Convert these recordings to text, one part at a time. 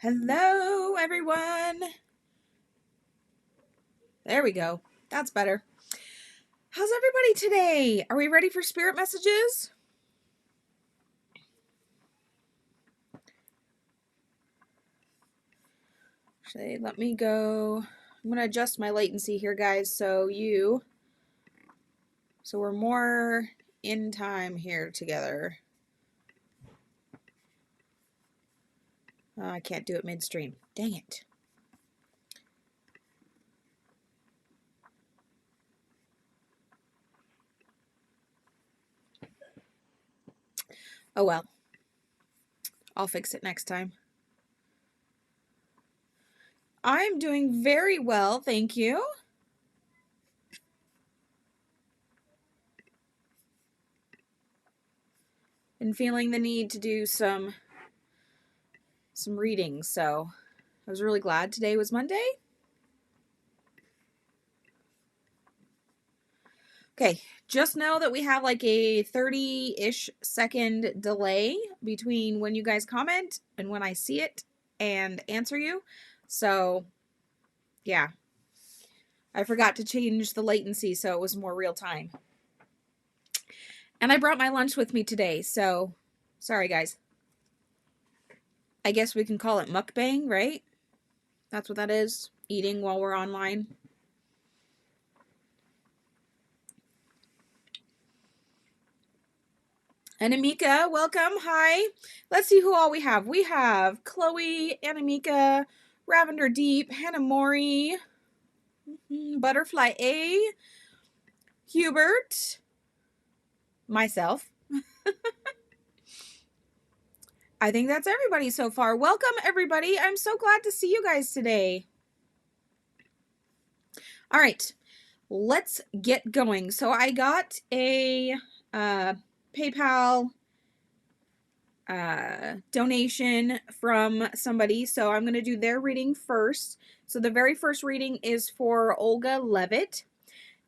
Hello, everyone. There we go. That's better. How's everybody today? Are we ready for spirit messages? Actually, let me go. I'm going to adjust my latency here, guys, so we're more in time here together. Oh, I can't do it midstream. Dang it. Oh well. I'll fix it next time. I'm doing very well, thank you. Been feeling the need to do some readings, so I was really glad today was Monday. Okay, just know that we have like a 30-ish second delay between when you guys comment and when I see it and answer you. So, yeah. I forgot to change the latency so it was more real time. And I brought my lunch with me today, so sorry guys. I guess we can call it mukbang, right? That's what that is, eating while we're online. And Amika, welcome. Hi. Let's see who all we have. We have Chloe, Anamika, Ravender Deep, Hannah Mori, Butterfly A, Hubert, myself. I think that's everybody so far. Welcome, everybody. I'm so glad to see you guys today. All right, let's get going. So I got a PayPal donation from somebody, so I'm going to do their reading first. So the very first reading is for Olga Levitt.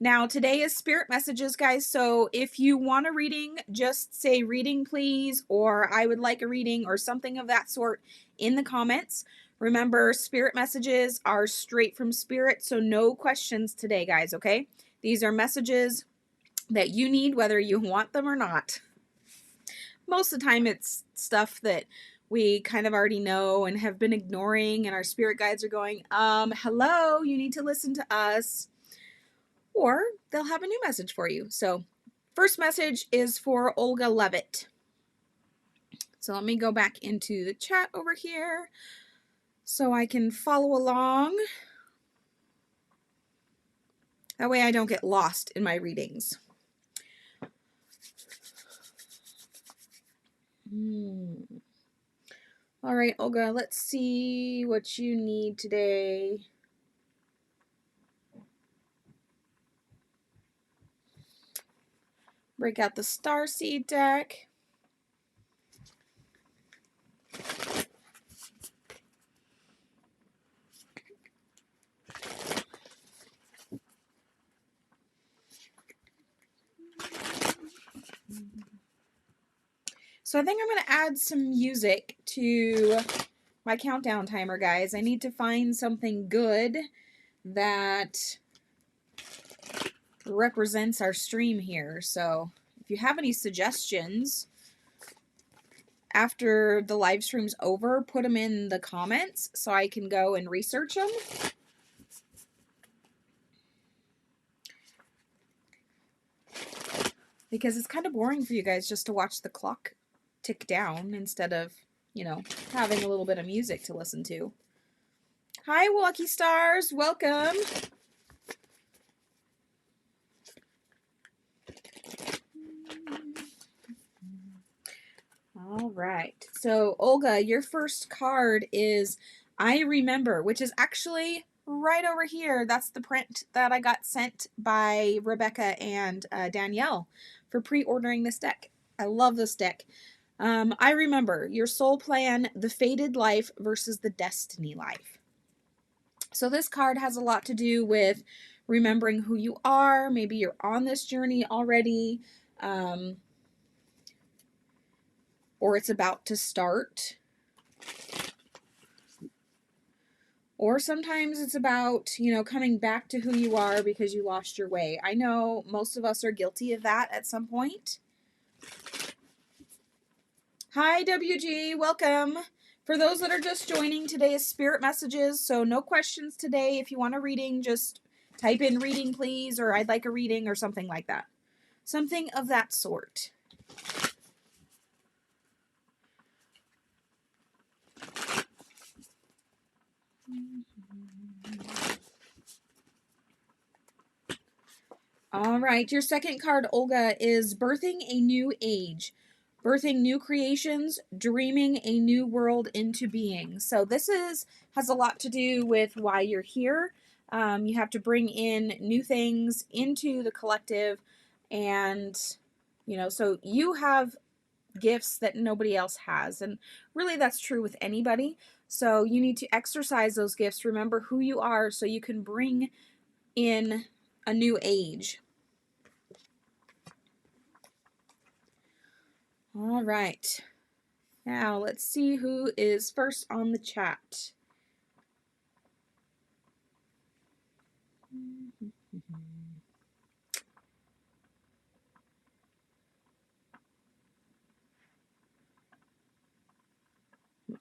Now today is spirit messages, guys, so if you want a reading, just say reading please, or I would like a reading, or something of that sort in the comments. Remember, spirit messages are straight from spirit, so no questions today, guys, okay? These are messages that you need whether you want them or not. Most of the time it's stuff that we kind of already know and have been ignoring, and our spirit guides are going, hello, you need to listen to us. Or they'll have a new message for you. So first message is for Olga Levitt. So let me go back into the chat over here so I can follow along. That way I don't get lost in my readings. All right, Olga, let's see what you need today. Break out the Starseed deck. So I think I'm going to add some music to my countdown timer, guys. I need to find something good that represents our stream here. So if you have any suggestions after the live stream's over, put them in the comments so I can go and research them. Because it's kind of boring for you guys just to watch the clock tick down instead of, you know, having a little bit of music to listen to. Hi, Lucky Stars. Welcome. All right. So, Olga, your first card is I Remember, which is actually right over here. That's the print that I got sent by Rebecca and Danielle for pre-ordering this deck. I love this deck. I Remember, your soul plan, the fated life versus the destiny life. So this card has a lot to do with remembering who you are. Maybe you're on this journey already, or it's about to start. Or sometimes it's about, you know, coming back to who you are because you lost your way. I know most of us are guilty of that at some point. Hi, WG. Welcome. For those that are just joining, today is Spirit Messages, so no questions today. If you want a reading, just type in reading, please, or I'd like a reading or something like that. Something of that sort. All right, your second card, Olga, is birthing a new age, birthing new creations, dreaming a new world into being. So this has a lot to do with why you're here. You have to bring in new things into the collective, and you know, so you have gifts that nobody else has, and really that's true with anybody. So you need to exercise those gifts. Remember who you are, so you can bring in a new age. All right, now let's see who is first on the chat.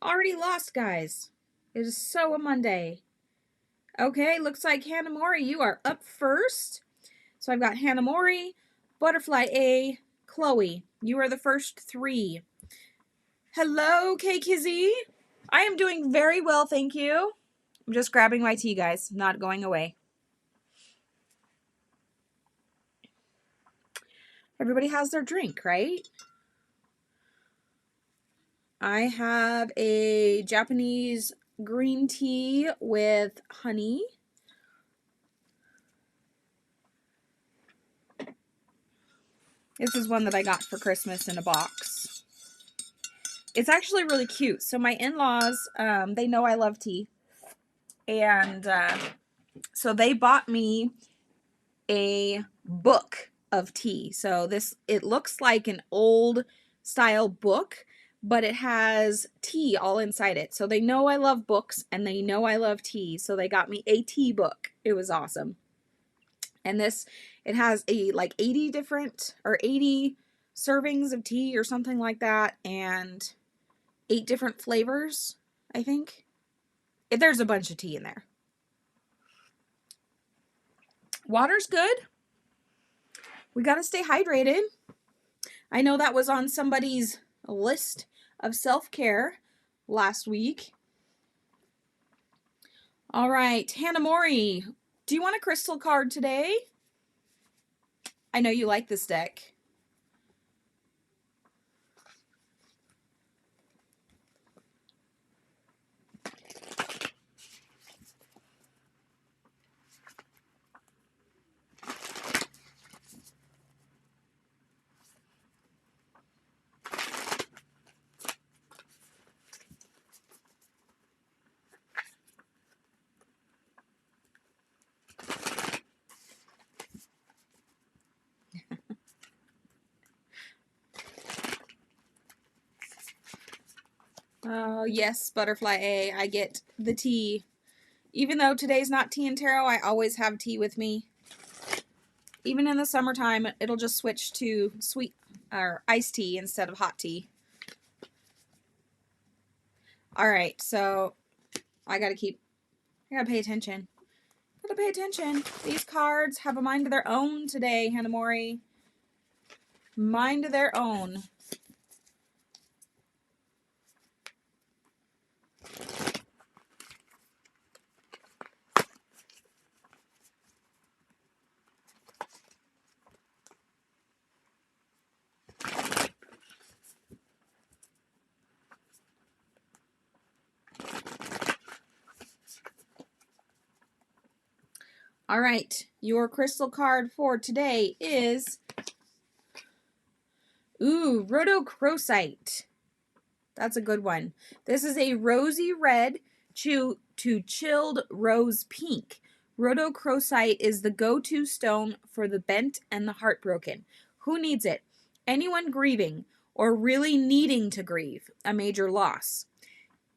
Already lost, guys. It is so a Monday. Okay, looks like Hannah Mori, you are up first. So I've got Hannah Mori, Butterfly A, Chloe. You are the first three. Hello, Kay Kizzy. I am doing very well, thank you. I'm just grabbing my tea, guys. Not going away. Everybody has their drink, right? I have a Japanese green tea with honey. This is one that I got for Christmas in a box. It's actually really cute. So my in-laws, they know I love tea. And so they bought me a book of tea. So it looks like an old style book, but it has tea all inside it. So they know I love books and they know I love tea. So they got me a tea book. It was awesome. And it has like 80 different or 80 servings of tea or something like that, and 8 different flavors, I think. There's a bunch of tea in there. Water's good. We got to stay hydrated. I know that was on somebody's list of self-care last week. All right, Hannah Mori, do you want a crystal card today? I know you like this deck. Oh, yes, Butterfly A. I get the tea. Even though today's not tea and tarot, I always have tea with me. Even in the summertime, it'll just switch to sweet or iced tea instead of hot tea. All right, so I gotta pay attention. Gotta pay attention. These cards have a mind of their own today, Hannah Mori. Mind of their own. All right, your crystal card for today is rhodochrosite. That's a good one. This is a rosy red to chilled rose pink. Rhodochrosite is the go-to stone for the bent and the heartbroken. Who needs it? Anyone grieving or really needing to grieve a major loss.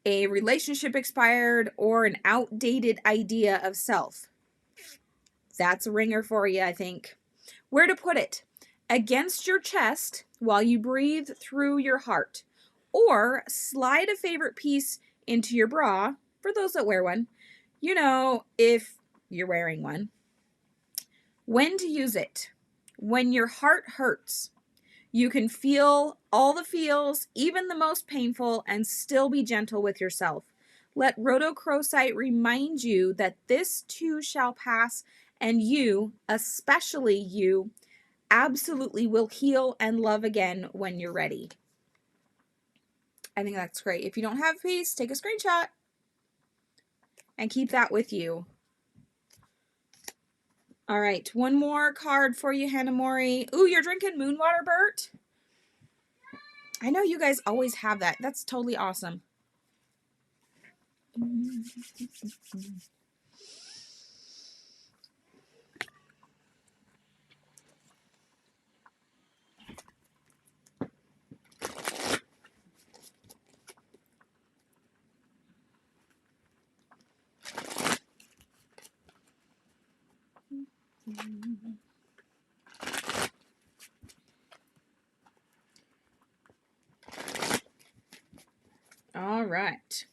a relationship expired, or an outdated idea of self. That's a ringer for you, I think. Where to put it? Against your chest while you breathe through your heart. Or slide a favorite piece into your bra, for those that wear one. You know, if you're wearing one. When to use it? When your heart hurts. You can feel all the feels, even the most painful, and still be gentle with yourself. Let rhodochrosite remind you that this too shall pass, and you, especially you, absolutely will heal and love again when you're ready. I think that's great. If you don't have a piece, take a screenshot and keep that with you. All right, one more card for you, Hannah Mori. Ooh, you're drinking Moonwater, Bert? I know you guys always have that. That's totally awesome. All right.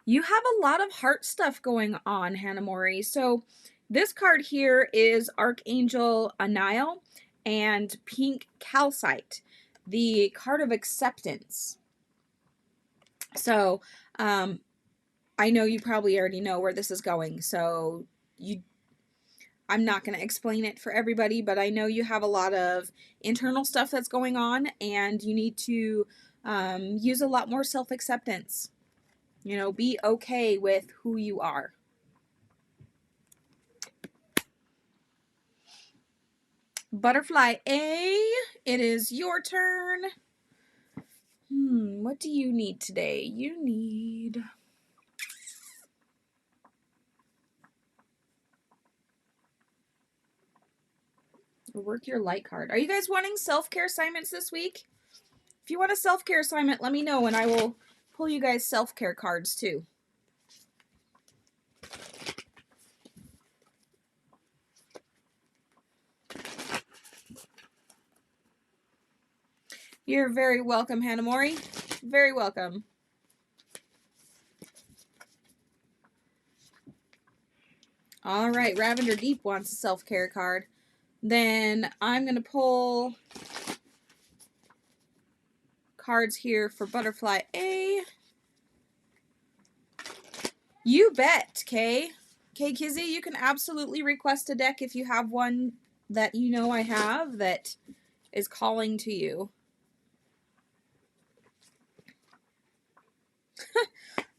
You have a lot of heart stuff going on, Hannah Mori. So this card here is Archangel Anile and Pink Calcite, the card of acceptance. So I know you probably already know where this is going, so I'm not going to explain it for everybody, but I know you have a lot of internal stuff that's going on, and you need to use a lot more self-acceptance. You know, be okay with who you are. Butterfly A, it is your turn. What do you need today? You need... Work your light card. Are you guys wanting self-care assignments this week? If you want a self-care assignment, let me know and I will pull you guys self-care cards too. You're very welcome, Hannah Mori. Very welcome. All right, Ravender Deep wants a self-care card. Then I'm going to pull cards here for Butterfly A. You bet, Kay. Kay Kizzy, you can absolutely request a deck if you have one that you know I have that is calling to you.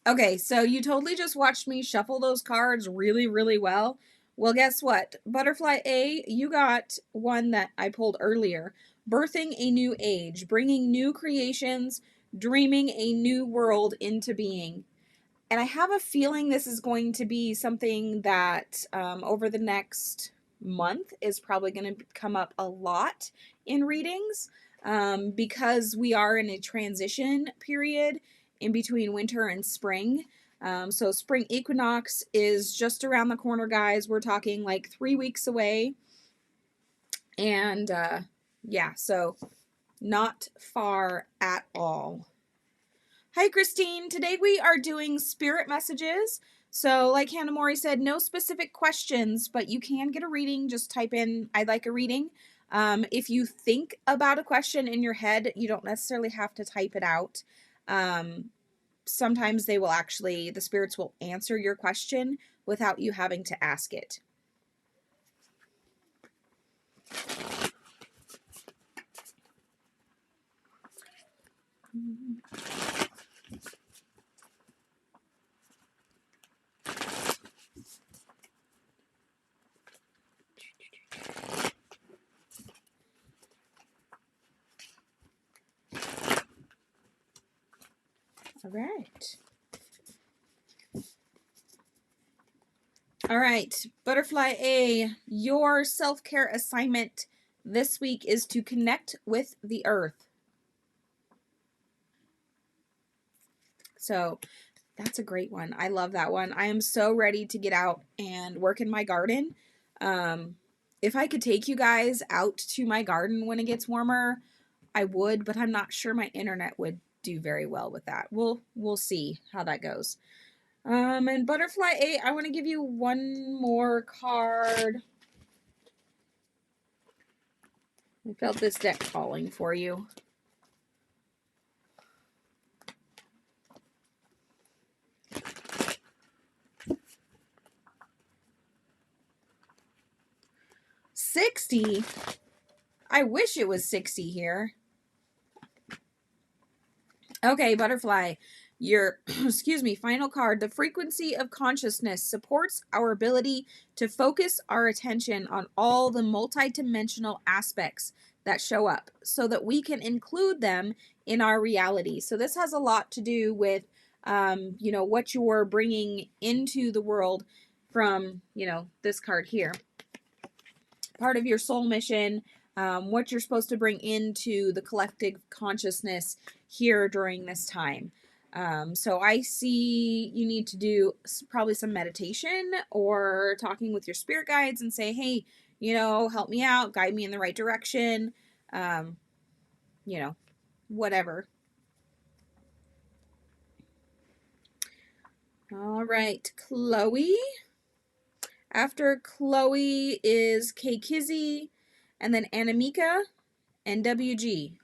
Okay, so you totally just watched me shuffle those cards really, really well. Well, guess what? Butterfly A, you got one that I pulled earlier. Birthing a new age, bringing new creations, dreaming a new world into being. And I have a feeling this is going to be something that over the next month is probably going to come up a lot in readings because we are in a transition period in between winter and spring. So spring equinox is just around the corner, guys. We're talking like 3 weeks away. And yeah, so not far at all. Hi, Christine. Today we are doing spirit messages. So like Hannah Mori said, no specific questions, but you can get a reading. Just type in, I'd like a reading. If you think about a question in your head, you don't necessarily have to type it out. Sometimes they will actually, the spirits will answer your question without you having to ask it. All right. All right, Butterfly A, your self-care assignment this week is to connect with the earth. So that's a great one. I love that one. I am so ready to get out and work in my garden. If I could take you guys out to my garden when it gets warmer, I would, but I'm not sure my internet would do very well with that. We'll see how that goes. And Butterfly 8, I want to give you one more card. I felt this deck calling for you. $60? I wish it was 60 here. Okay, Butterfly, your, excuse me, final card. The frequency of consciousness supports our ability to focus our attention on all the multidimensional aspects that show up so that we can include them in our reality. So this has a lot to do with, you know, what you're bringing into the world from, you know, this card here. Part of your soul mission, what you're supposed to bring into the collective consciousness here during this time. So I see you need to do probably some meditation or talking with your spirit guides and say, hey, you know, help me out, guide me in the right direction, you know, whatever. All right, Chloe. After Chloe is K Kizzy, and then Anamika and WG.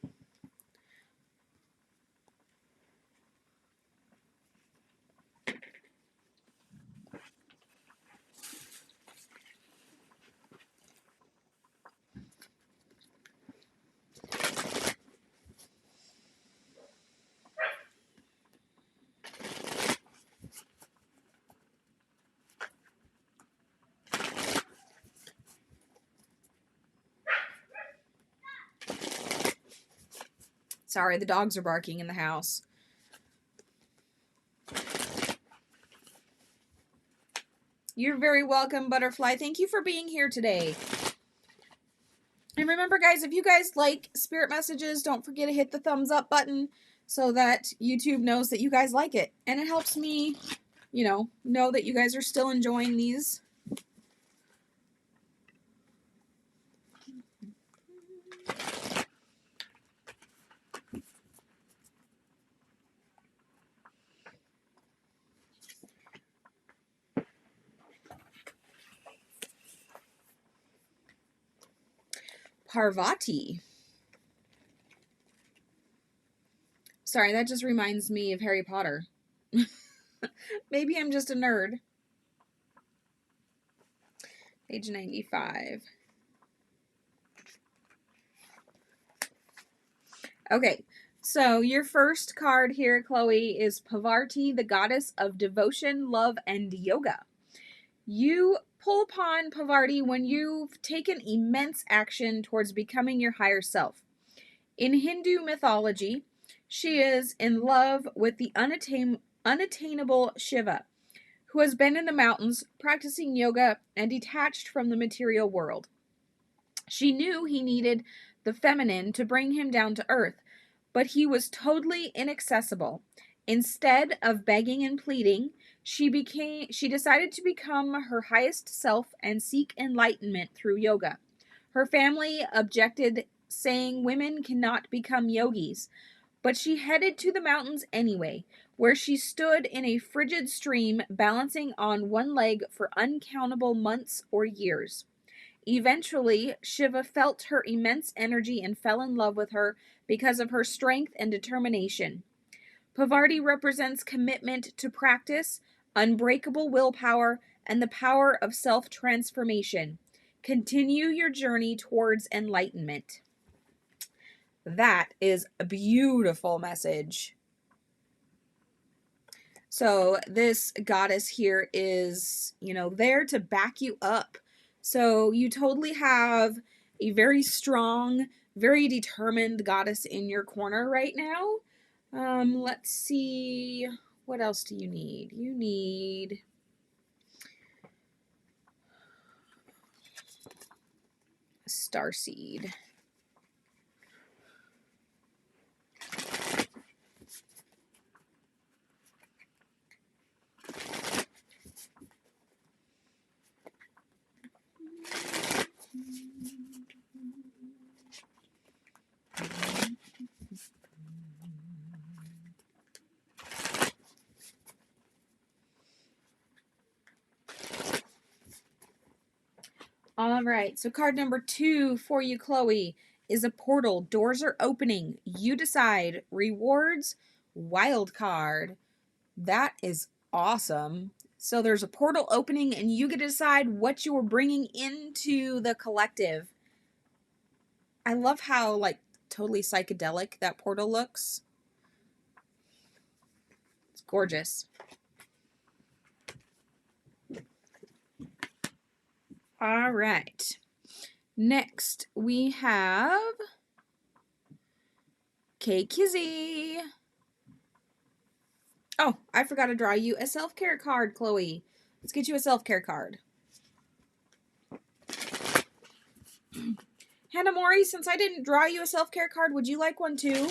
Sorry, the dogs are barking in the house. You're very welcome, Butterfly. Thank you for being here today. And remember, guys, if you guys like spirit messages, don't forget to hit the thumbs up button so that YouTube knows that you guys like it. And it helps me, you know that you guys are still enjoying these. Parvati. Sorry, that just reminds me of Harry Potter. Maybe I'm just a nerd. Page 95. Okay, so your first card here, Chloe, is Parvati, the goddess of devotion, love, and yoga. You pull upon Parvati when you've taken immense action towards becoming your higher self. In Hindu mythology, she is in love with the unattainable Shiva, who has been in the mountains practicing yoga and detached from the material world. She knew he needed the feminine to bring him down to earth, but he was totally inaccessible. Instead of begging and pleading, she decided to become her highest self and seek enlightenment through yoga. Her family objected, saying women cannot become yogis, but she headed to the mountains anyway, where she stood in a frigid stream, balancing on one leg for uncountable months or years. Eventually, Shiva felt her immense energy and fell in love with her because of her strength and determination. Parvati represents commitment to practice, unbreakable willpower, and the power of self-transformation. Continue your journey towards enlightenment. That is a beautiful message. So this goddess here is, you know, there to back you up. So you totally have a very strong, very determined goddess in your corner right now. Let's see. What else do you need? You need a starseed. All right, so card number 2 for you, Chloe, is a portal. Doors are opening. You decide. Rewards, wild card. That is awesome. So there's a portal opening, and you get to decide what you're bringing into the collective. I love how, like, totally psychedelic that portal looks. It's gorgeous. All right. Next, we have K Kizzy. Oh, I forgot to draw you a self-care card, Chloe. Let's get you a self-care card. Hannah Mori, since I didn't draw you a self-care card, would you like one too?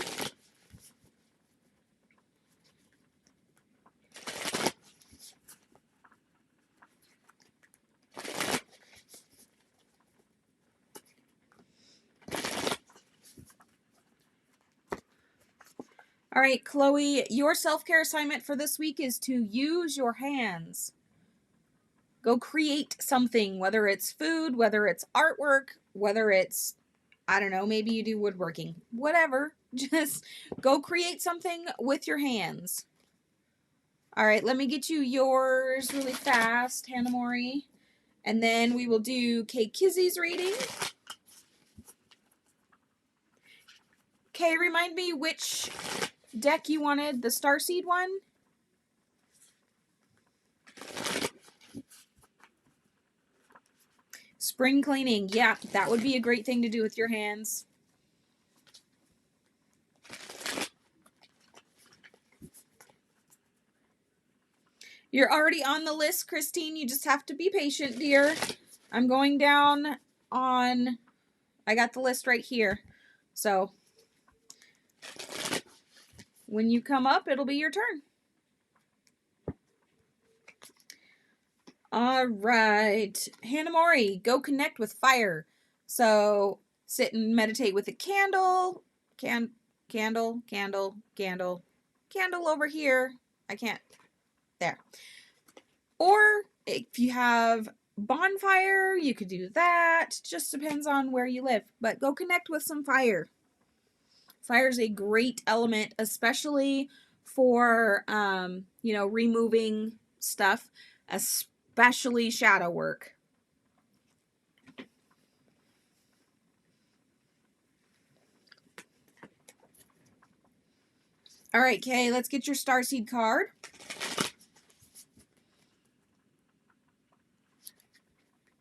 All right, Chloe, your self-care assignment for this week is to use your hands. Go create something, whether it's food, whether it's artwork, whether it's, I don't know, maybe you do woodworking, whatever. Just go create something with your hands. All right, let me get you yours really fast, Hannah Mori. And then we will do Kay Kizzy's reading. Kay, remind me which deck you wanted, the Starseed one? Spring cleaning. Yeah, that would be a great thing to do with your hands. You're already on the list, Christine. You just have to be patient, dear. I'm going down on, I got the list right here. So when you come up, it'll be your turn. All right. Hannah Mori, go connect with fire. So sit and meditate with a candle. Candle over here. I can't. There. Or if you have bonfire, you could do that. Just depends on where you live. But go connect with some fire. Fire is a great element, especially for, you know, removing stuff, especially shadow work. All right, Kay, let's get your Starseed card.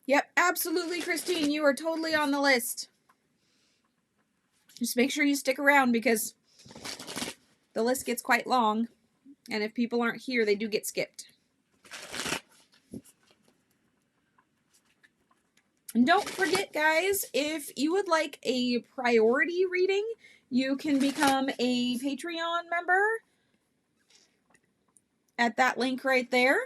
Yep, absolutely, Christine. You are totally on the list. Just make sure you stick around because the list gets quite long. And if people aren't here, they do get skipped. And don't forget, guys, if you would like a priority reading, you can become a Patreon member at that link right there.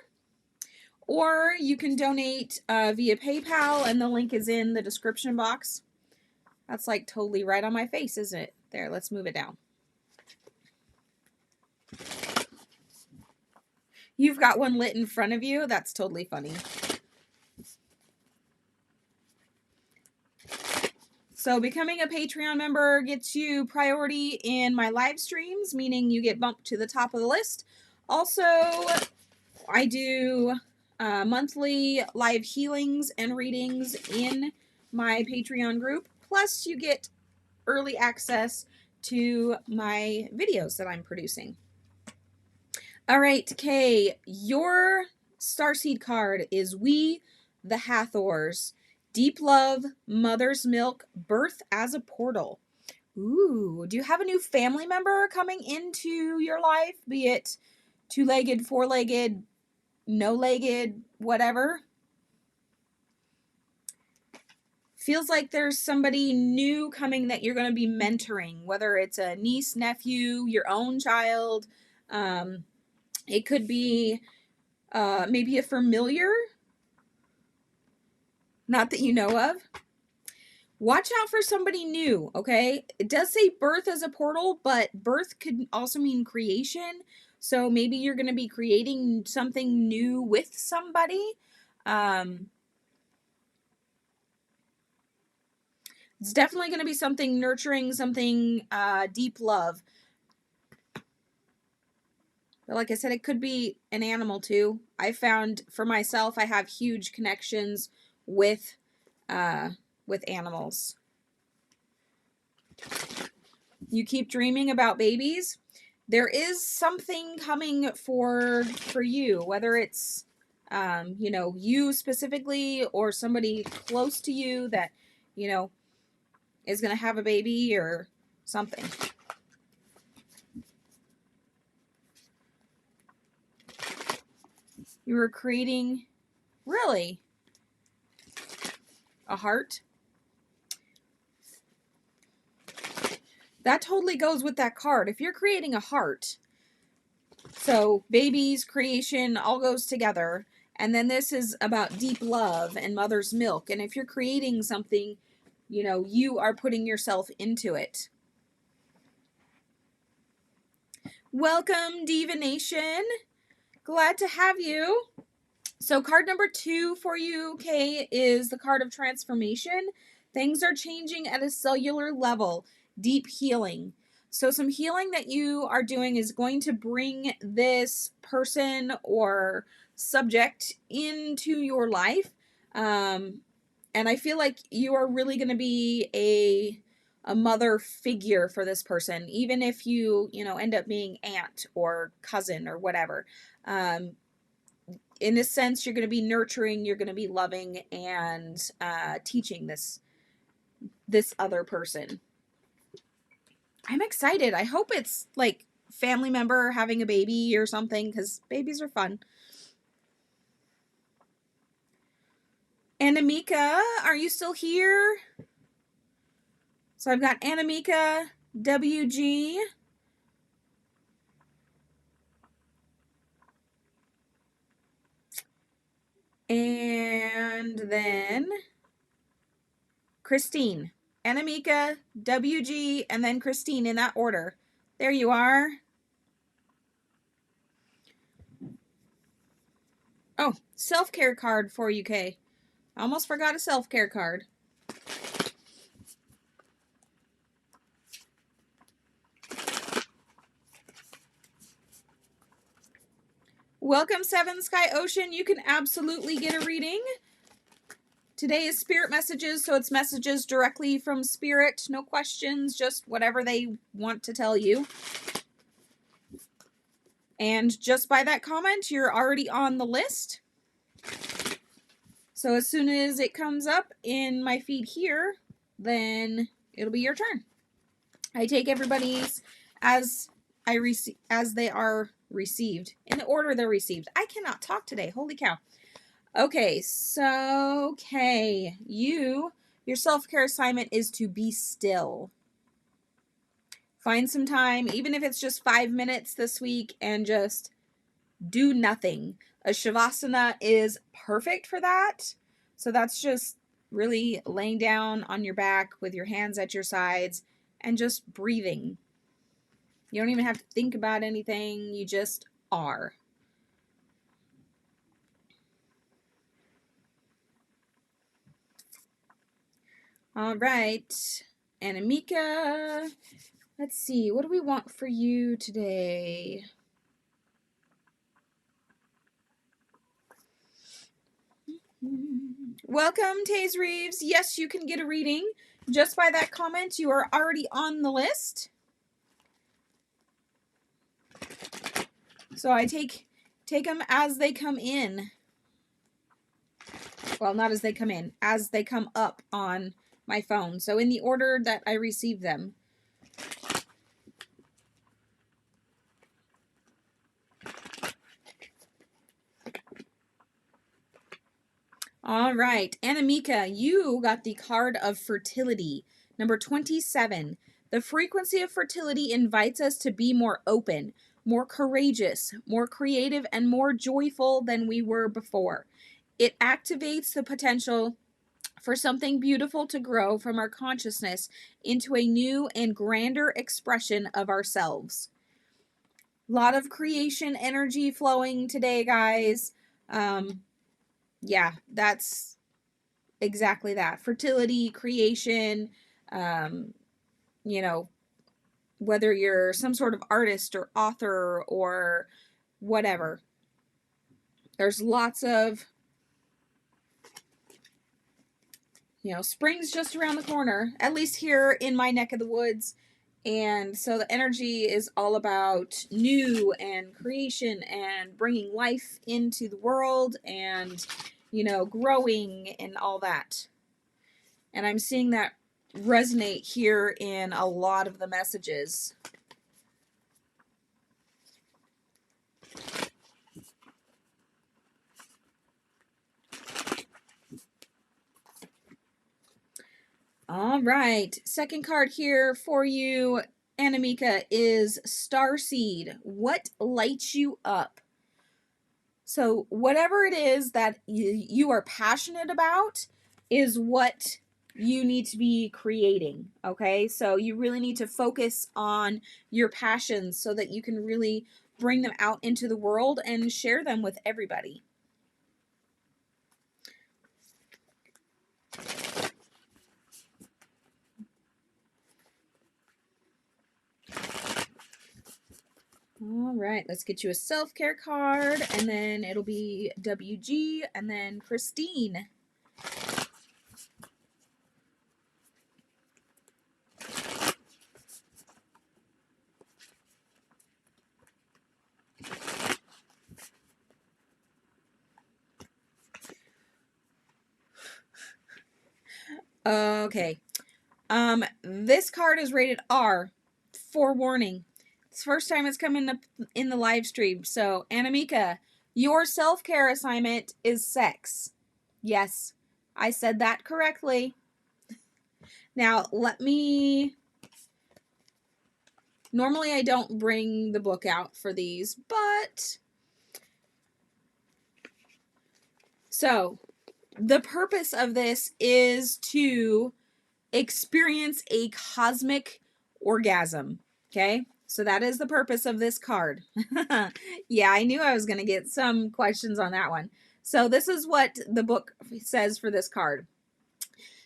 Or you can donate via PayPal, and the link is in the description box. That's like totally right on my face, isn't it? There, let's move it down. You've got one lit in front of you? That's totally funny. So becoming a Patreon member gets you priority in my live streams, meaning you get bumped to the top of the list. Also, I do monthly live healings and readings in my Patreon group. Plus, you get early access to my videos that I'm producing. All right, Kay, your Starseed card is We the Hathors. Deep love, mother's milk, birth as a portal. Ooh, do you have a new family member coming into your life? Be it two-legged, four-legged, no-legged, whatever. Feels like there's somebody new coming that you're going to be mentoring, whether it's a niece, nephew, your own child. It could be maybe a familiar, not that you know of. Watch out for somebody new, okay? It does say birth as a portal, but birth could also mean creation. So maybe you're going to be creating something new with somebody. It's definitely going to be something nurturing, something deep love. But like I said, it could be an animal too. I found for myself, I have huge connections with animals. You keep dreaming about babies. There is something coming for you, whether it's you know, you specifically or somebody close to you that, you know, is going to have a baby or something. You were creating, really, a heart? That totally goes with that card. If you're creating a heart, so babies, creation, all goes together. And then this is about deep love and mother's milk. And if you're creating something, you know, you are putting yourself into it. Welcome, Diva Nation. Glad to have you. So card number 2 for you, Kay, is the card of transformation. Things are changing at a cellular level. Deep healing. So some healing that you are doing is going to bring this person or subject into your life. And I feel like you are really going to be a mother figure for this person, even if you know, end up being aunt or cousin or whatever. In a sense, you're going to be nurturing, you're going to be loving, and teaching this other person. I'm excited. I hope it's like family member having a baby or something, because babies are fun. Anamika, are you still here? So I've got Anamika, WG. And then Christine. Anamika, WG, and then Christine in that order. There you are. Oh, self-care card for you, Kay. I almost forgot a self-care card. Welcome, Seven Sky Ocean. You can absolutely get a reading. Today is Spirit Messages, so it's messages directly from Spirit. No questions, just whatever they want to tell you. And just by that comment, you're already on the list. So as soon as it comes up in my feed here, then it'll be your turn. I take everybody's as they are received, in the order they're received. I cannot talk today. Holy cow. Okay, so Kay, your self-care assignment is to be still. Find some time, even if it's just 5 minutes this week, and just do nothing. A Shavasana is perfect for that. So that's just really laying down on your back with your hands at your sides and just breathing. You don't even have to think about anything. You just are. All right. Anamika, let's see. What do we want for you today? Welcome, Taze Reeves. Yes, you can get a reading. Just by that comment, you are already on the list. So I take them as they come in. Well, not as they come in, as they come up on my phone. So in the order that I receive them. All right, Anamika, you got the card of fertility, number 27. The frequency of fertility invites us to be more open, more courageous, more creative, and more joyful than we were before. It activates the potential for something beautiful to grow from our consciousness into a new and grander expression of ourselves. A lot of creation energy flowing today, guys. Yeah, that's exactly that. Fertility, creation, You know, whether you're some sort of artist or author or whatever. There's lots of, spring's just around the corner, at least here in my neck of the woods. And so the energy is all about new and creation and bringing life into the world and, growing and all that. And I'm seeing that resonate here in a lot of the messages. All right, second card here for you, Anamika, is Starseed. What lights you up? So whatever it is that you are passionate about is what you need to be creating, okay? So you really need to focus on your passions so that you can really bring them out into the world and share them with everybody. All right, let's get you a self-care card, and then it'll be WG, and then Christine. Okay. This card is rated R. Forewarning. It's the first time it's coming up in the live stream. So, Anamika, your self-care assignment is sex. Yes, I said that correctly. Now, normally I don't bring the book out for these, but so the purpose of this is to experience a cosmic orgasm. Okay, so that is the purpose of this card. Yeah, I knew I was going to get some questions on that one. So this is what the book says for this card.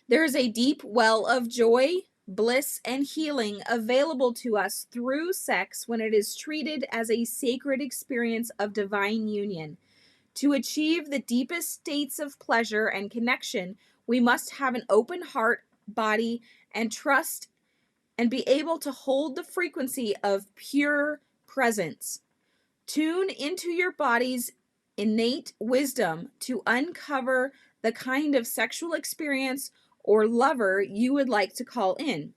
There is a deep well of joy, bliss, and healing available to us through sex when it is treated as a sacred experience of divine union. To achieve the deepest states of pleasure and connection, we must have an open heart, body, and trust, and be able to hold the frequency of pure presence. Tune into your body's innate wisdom to uncover the kind of sexual experience or lover you would like to call in.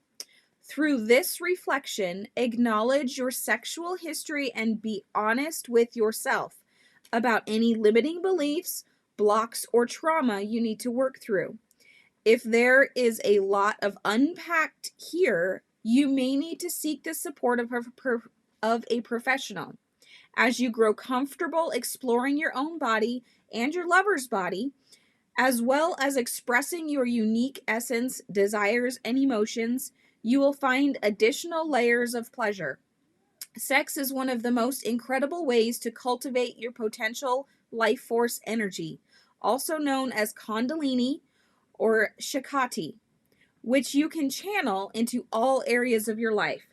Through this reflection, acknowledge your sexual history and be honest with yourself about any limiting beliefs, blocks, or trauma you need to work through. If there is a lot of unpacked here, you may need to seek the support of a professional. As you grow comfortable exploring your own body and your lover's body, as well as expressing your unique essence, desires, and emotions, you will find additional layers of pleasure. Sex is one of the most incredible ways to cultivate your potential life force energy, also known as Kundalini or Shakti, which you can channel into all areas of your life.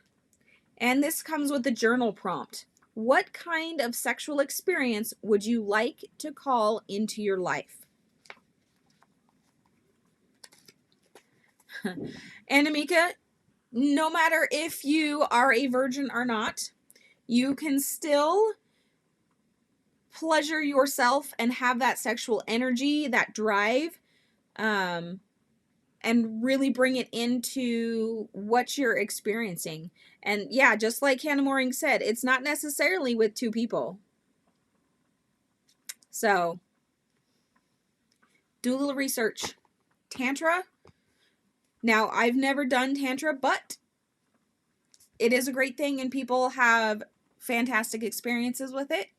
And this comes with the journal prompt. What kind of sexual experience would you like to call into your life? And Amika, no matter if you are a virgin or not, you can still pleasure yourself and have that sexual energy, that drive, and really bring it into what you're experiencing. And yeah, just like Hannah Mooring said, it's not necessarily with two people. So do a little research. Tantra. Now, I've never done Tantra, but it is a great thing and people have fantastic experiences with it,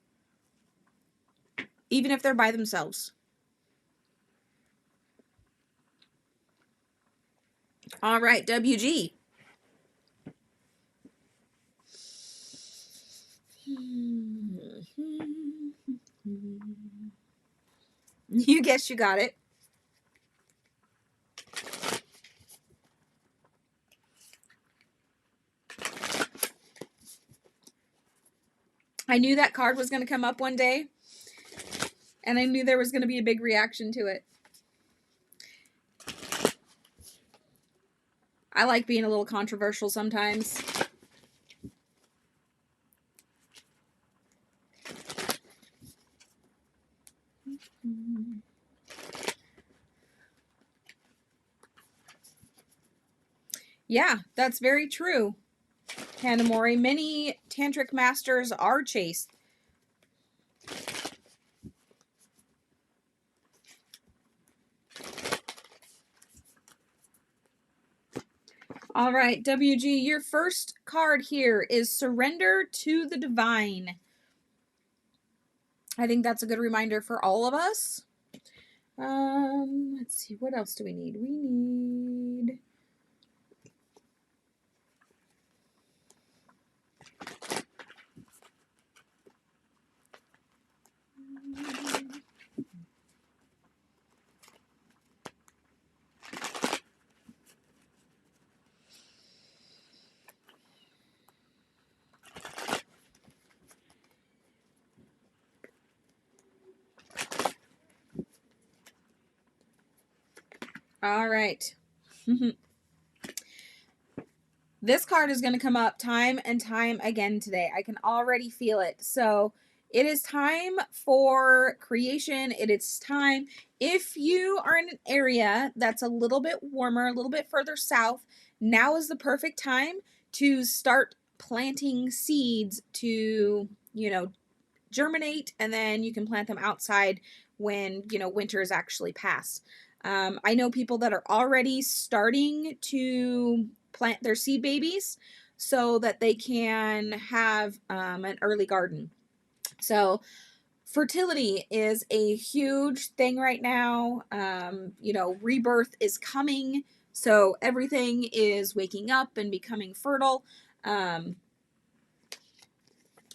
even if they're by themselves. All right, WG. You guess you got it. I knew that card was going to come up one day, and I knew there was going to be a big reaction to it. I like being a little controversial sometimes. Yeah, that's very true, Hanamori. Many tantric masters are chaste. All right, WG, your first card here is Surrender to the Divine. I think that's a good reminder for all of us. Let's see, what else do we need? We need... All right. This card is going to come up time and time again today. I can already feel it. So it is time for creation. It is time. If you are in an area that's a little bit warmer, a little bit further south, now is the perfect time to start planting seeds to, germinate, and then you can plant them outside when, winter is actually past. I know people that are already starting to plant their seed babies so that they can have an early garden. So fertility is a huge thing right now. Rebirth is coming. So everything is waking up and becoming fertile.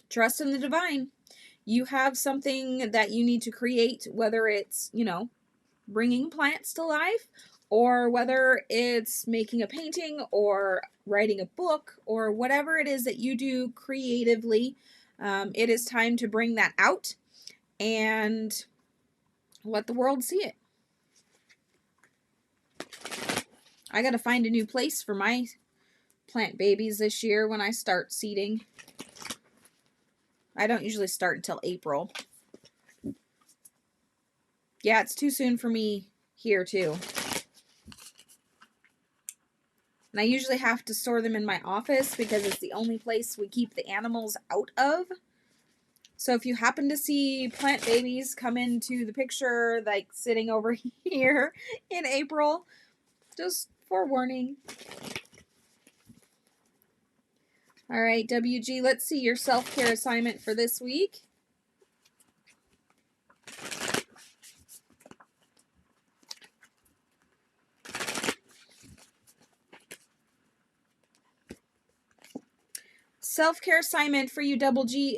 Trust in the divine. You have something that you need to create, whether it's, bringing plants to life, or whether it's making a painting or writing a book or whatever it is that you do creatively. It is time to bring that out and let the world see it. I got to find a new place for my plant babies this year when I start seeding. I don't usually start until April. Yeah, it's too soon for me here too. And I usually have to store them in my office because it's the only place we keep the animals out of. So if you happen to see plant babies come into the picture, like sitting over here in April, just forewarning. All right, WG, let's see your self-care assignment for this week. Self-care assignment for you, WG,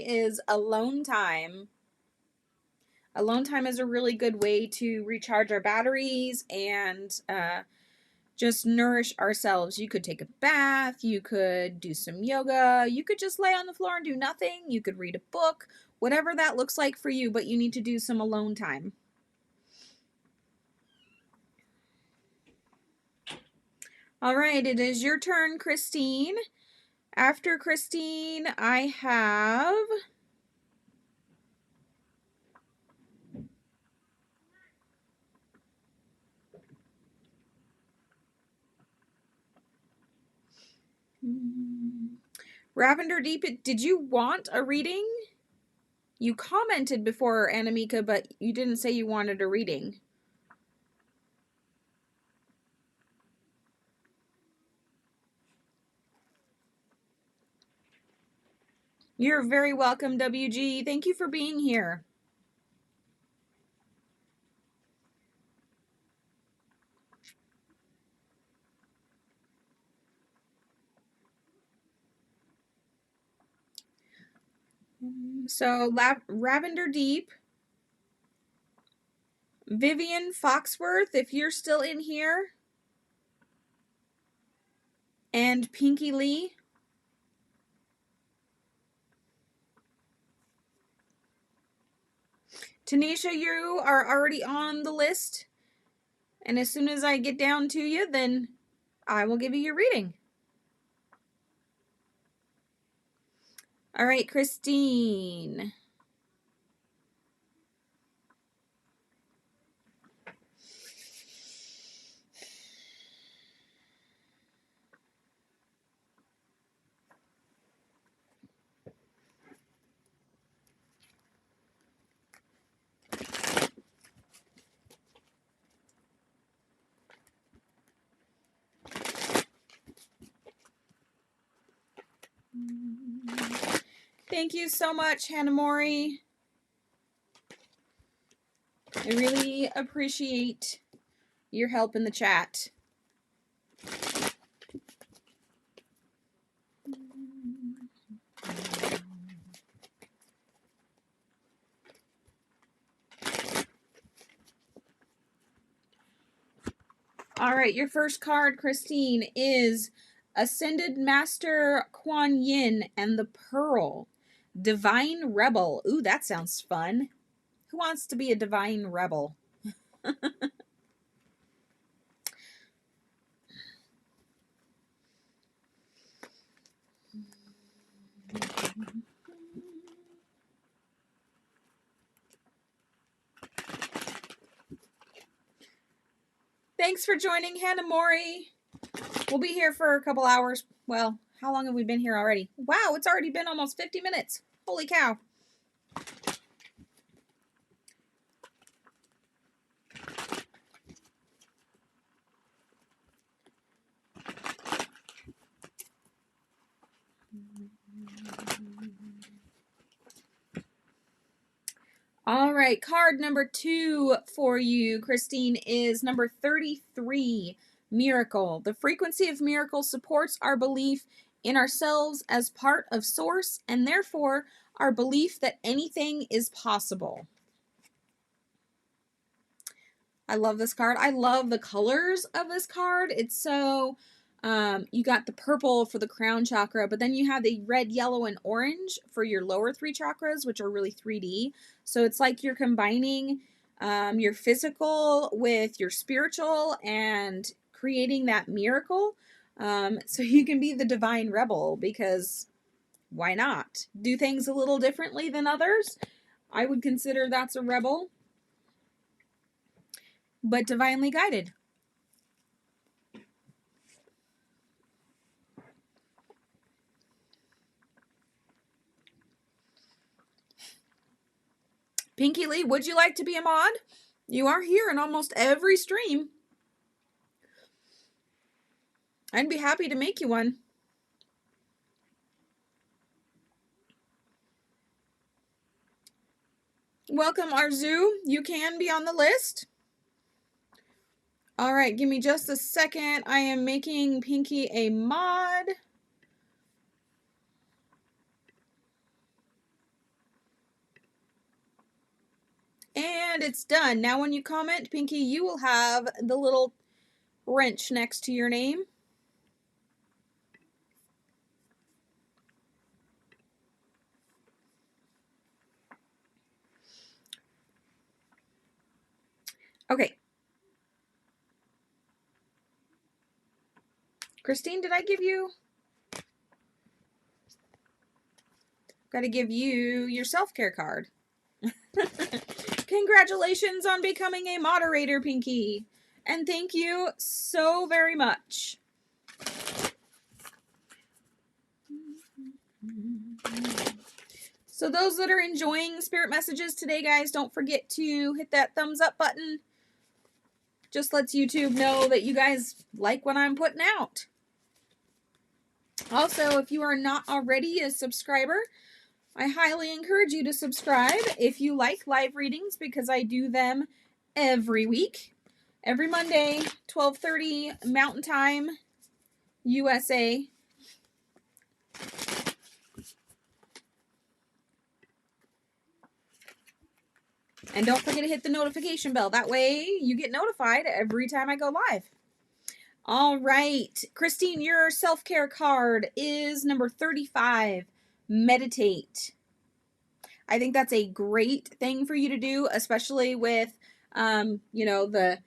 is alone time. Alone time is a really good way to recharge our batteries and just nourish ourselves. You could take a bath, you could do some yoga, you could just lay on the floor and do nothing, you could read a book, whatever that looks like for you, but you need to do some alone time. All right, it is your turn, Christine. After Christine, I have... Ravender Deep, did you want a reading? You commented before, Anamika, but you didn't say you wanted a reading. You're very welcome, WG. Thank you for being here. So, Ravender Deep, Vivian Foxworth, if you're still in here, and Pinky Lee. Tanisha, you are already on the list. And as soon as I get down to you, then I will give you your reading. All right, Christine. Thank you so much, Hannah Mori. I really appreciate your help in the chat. All right, your first card, Christine, is Ascended Master Kuan Yin and the Pearl. Divine Rebel. Ooh, that sounds fun. Who wants to be a Divine Rebel? Thanks for joining, Hannah Mori. We'll be here for a couple hours. Well, how long have we been here already? Wow, it's already been almost 50 minutes. Holy cow. All right, card number 2 for you, Christine, is number 33, Miracle. The frequency of miracle supports our belief in ourselves as part of Source, and therefore our belief that anything is possible. I love this card. I love the colors of this card. It's so, you got the purple for the crown chakra, but then you have the red, yellow, and orange for your lower 3 chakras, which are really 3D. So it's like you're combining your physical with your spiritual and creating that miracle. So you can be the divine rebel, because why not? Do things a little differently than others. I would consider that's a rebel, but divinely guided. Pinky Lee, would you like to be a mod? You are here in almost every stream. I'd be happy to make you one. Welcome, Arzu. You can be on the list. All right, give me just a second. I am making Pinky a mod. And it's done. Now when you comment, Pinky, you will have the little wrench next to your name. Okay. Christine, did I give you? Got to give you your self-care card. Congratulations on becoming a moderator, Pinky. And thank you so very much. So those that are enjoying Spirit Messages today, guys, don't forget to hit that thumbs up button. Just lets YouTube know that you guys like what I'm putting out. Also, if you are not already a subscriber, I highly encourage you to subscribe if you like live readings, because I do them every week. Every Monday, 12:30 Mountain Time, USA. And don't forget to hit the notification bell. That way you get notified every time I go live. All right. Christine, your self-care card is number 35, Meditate. I think that's a great thing for you to do, especially with, you know, the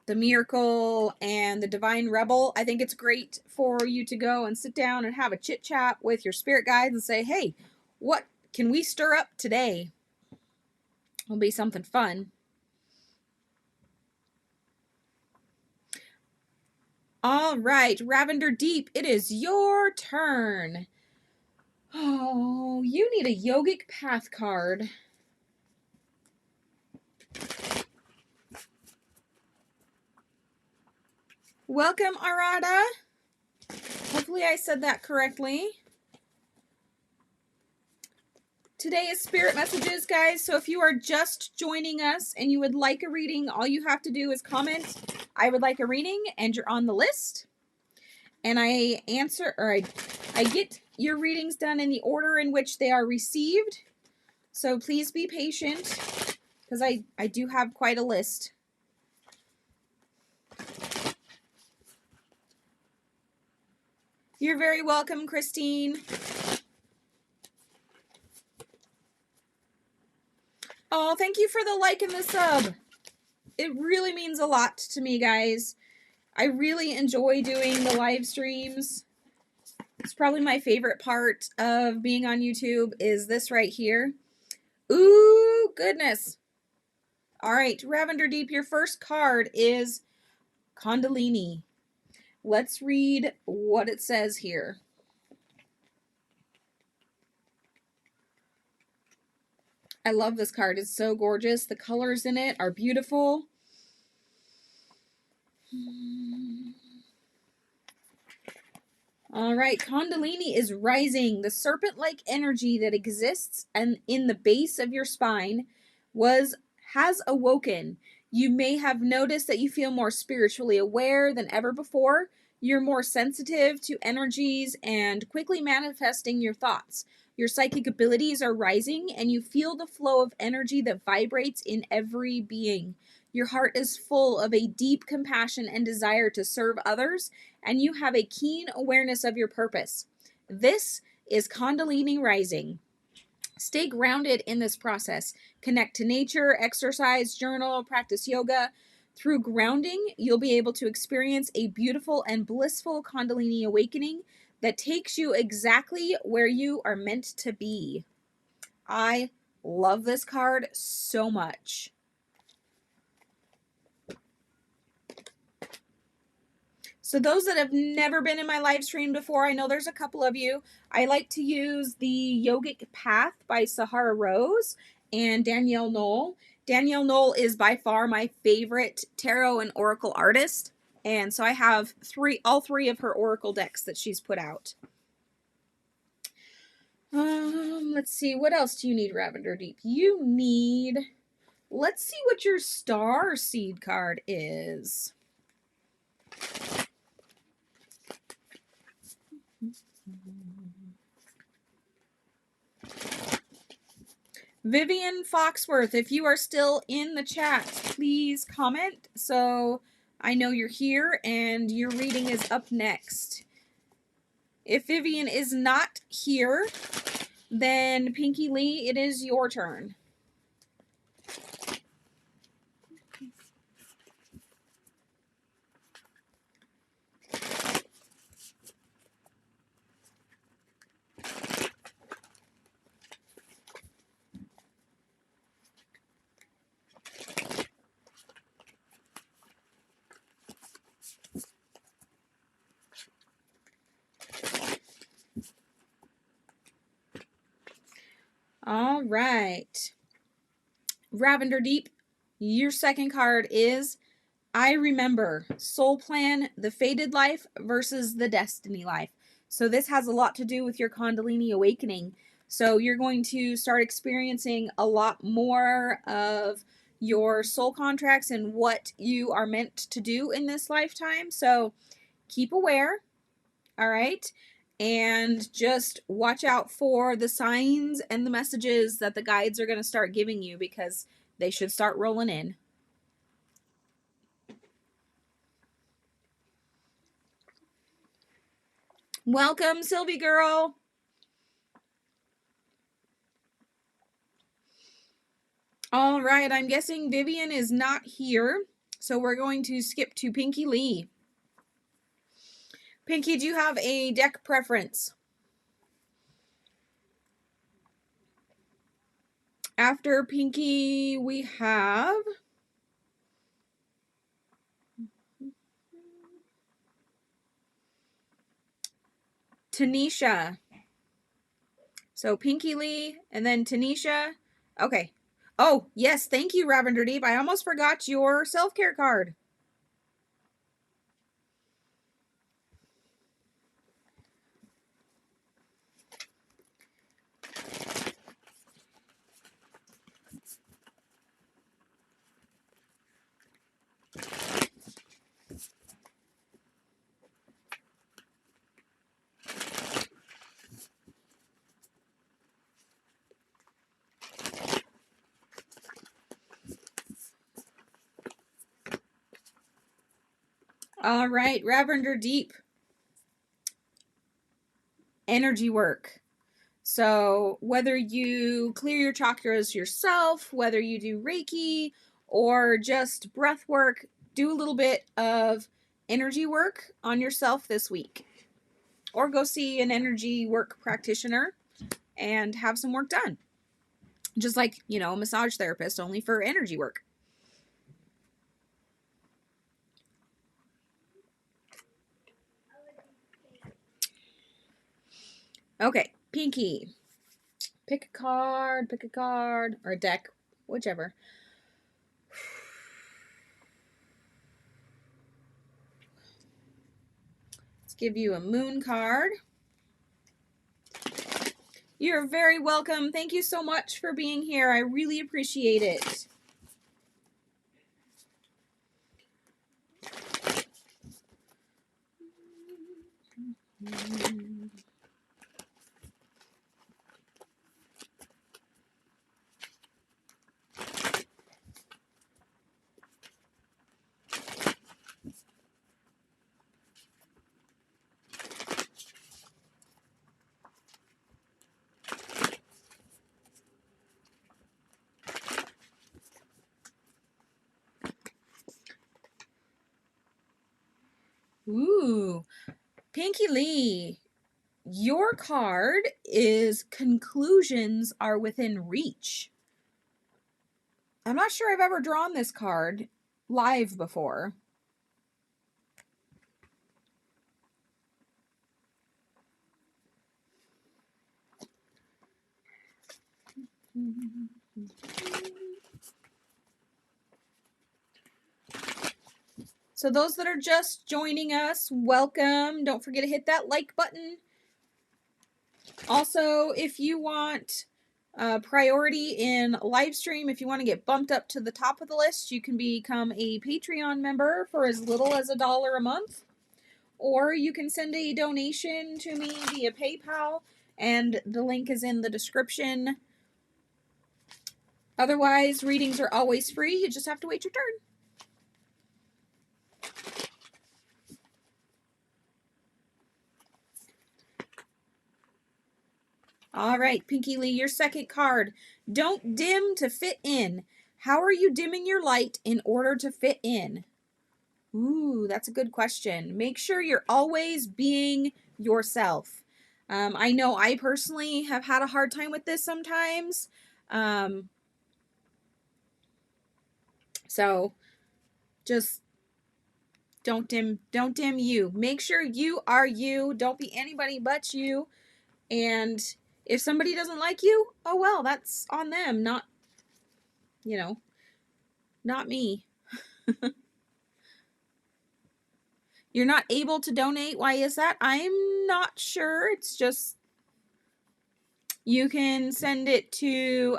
Miracle and the Divine Rebel. I think it's great for you to go and sit down and have a chit chat with your spirit guides and say, hey, what can we stir up today? It'll be something fun. All right, Ravender Deep, it is your turn. Oh, you need a yogic path card. Welcome, Arada. Hopefully I said that correctly. Today is Spirit Messages, guys. So if you are just joining us and you would like a reading, all you have to do is comment, I would like a reading, and you're on the list. And I answer, or I get your readings done in the order in which they are received. So please be patient, because I do have quite a list. You're very welcome, Christine. Oh, thank you for the like and the sub. It really means a lot to me, guys. I really enjoy doing the live streams. It's probably my favorite part of being on YouTube is this right here. Ooh, goodness. All right, Ravender Deep, your first card is Kundalini. Let's read what it says here. I love this card. It's so gorgeous. The colors in it are beautiful. All right, Kundalini is rising. The serpent-like energy that exists and in the base of your spine has awoken. You may have noticed that you feel more spiritually aware than ever before. You're more sensitive to energies and quickly manifesting your thoughts. Your psychic abilities are rising and you feel the flow of energy that vibrates in every being. Your heart is full of a deep compassion and desire to serve others, and you have a keen awareness of your purpose. This is Kundalini rising. Stay grounded in this process. Connect to nature, exercise, journal, practice yoga. Through grounding, you'll be able to experience a beautiful and blissful Kundalini awakening that takes you exactly where you are meant to be. I love this card so much. So those that have never been in my live stream before, I know there's a couple of you. I like to use the Yogic Path by Sahara Rose and Danielle Knoll. Danielle Knoll is by far my favorite tarot and oracle artist. And so I have all three of her oracle decks that she's put out. Let's see. What else do you need, Ravender Deep? You need... Let's see what your star seed card is. Vivian Foxworth, if you are still in the chat, please comment so I know you're here and your reading is up next. If Vivian is not here, then Pinky Lee, it is your turn. All right. Ravender Deep, your second card is I Remember, Soul Plan, the Fated Life versus the Destiny Life. So this has a lot to do with your Kundalini awakening. So you're going to start experiencing a lot more of your soul contracts and what you are meant to do in this lifetime. So keep aware, all right? And just watch out for the signs and the messages that the guides are going to start giving you, because they should start rolling in. Welcome, Sylvie girl. All right, I'm guessing Vivian is not here, so we're going to skip to Pinky Lee. Pinky, do you have a deck preference? After Pinky, we have Tanisha. So Pinky Lee and then Tanisha. Okay. Oh, yes, thank you, Ravender Deep. I almost forgot your self-care card. All right, Ravender Deep. Energy work. So whether you clear your chakras yourself, whether you do Reiki or just breath work, do a little bit of energy work on yourself this week. Or go see an energy work practitioner and have some work done. Just like, you know, a massage therapist, only for energy work. Okay, Pinky. Pick a card, or a deck, whichever. Let's give you a moon card. You're very welcome. Thank you so much for being here. I really appreciate it. Ooh, Pinky Lee, your card is conclusions are within reach. I'm not sure I've ever drawn this card live before. So those that are just joining us, welcome. Don't forget to hit that like button. Also, if you want priority in live stream, if you want to get bumped up to the top of the list, you can become a Patreon member for as little as $1 a month. Or you can send a donation to me via PayPal, and the link is in the description. Otherwise, readings are always free. You just have to wait your turn. All right, Pinky Lee, your second card. Don't dim to fit in. How are you dimming your light in order to fit in? Ooh, that's a good question. Make sure you're always being yourself. I know I personally have had a hard time with this sometimes. So just don't dim you. Make sure you are you. Don't be anybody but you. And if somebody doesn't like you, oh well, that's on them, not, you know, not me. You're not able to donate. Why is that? I'm not sure. It's just, you can send it to,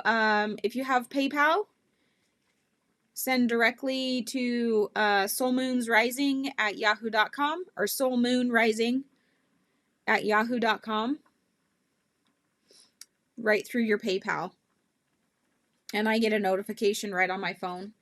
if you have PayPal, send directly to soulmoonsrising@yahoo.com or soulmoonrising@yahoo.com right through your PayPal. And I get a notification right on my phone.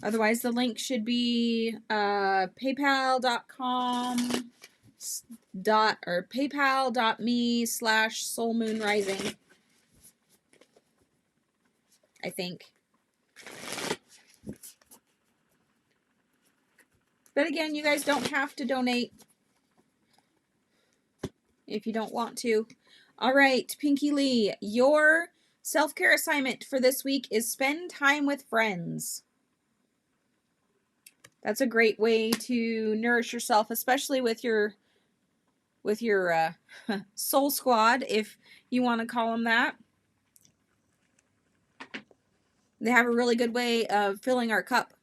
Otherwise, the link should be paypal.com or paypal.me/soulmoonrising, I think. But again, you guys don't have to donate if you don't want to. All right, Pinky Lee, your self-care assignment for this week is spend time with friends. That's a great way to nourish yourself, especially with your soul squad, if you want to call them that. They have a really good way of filling our cup.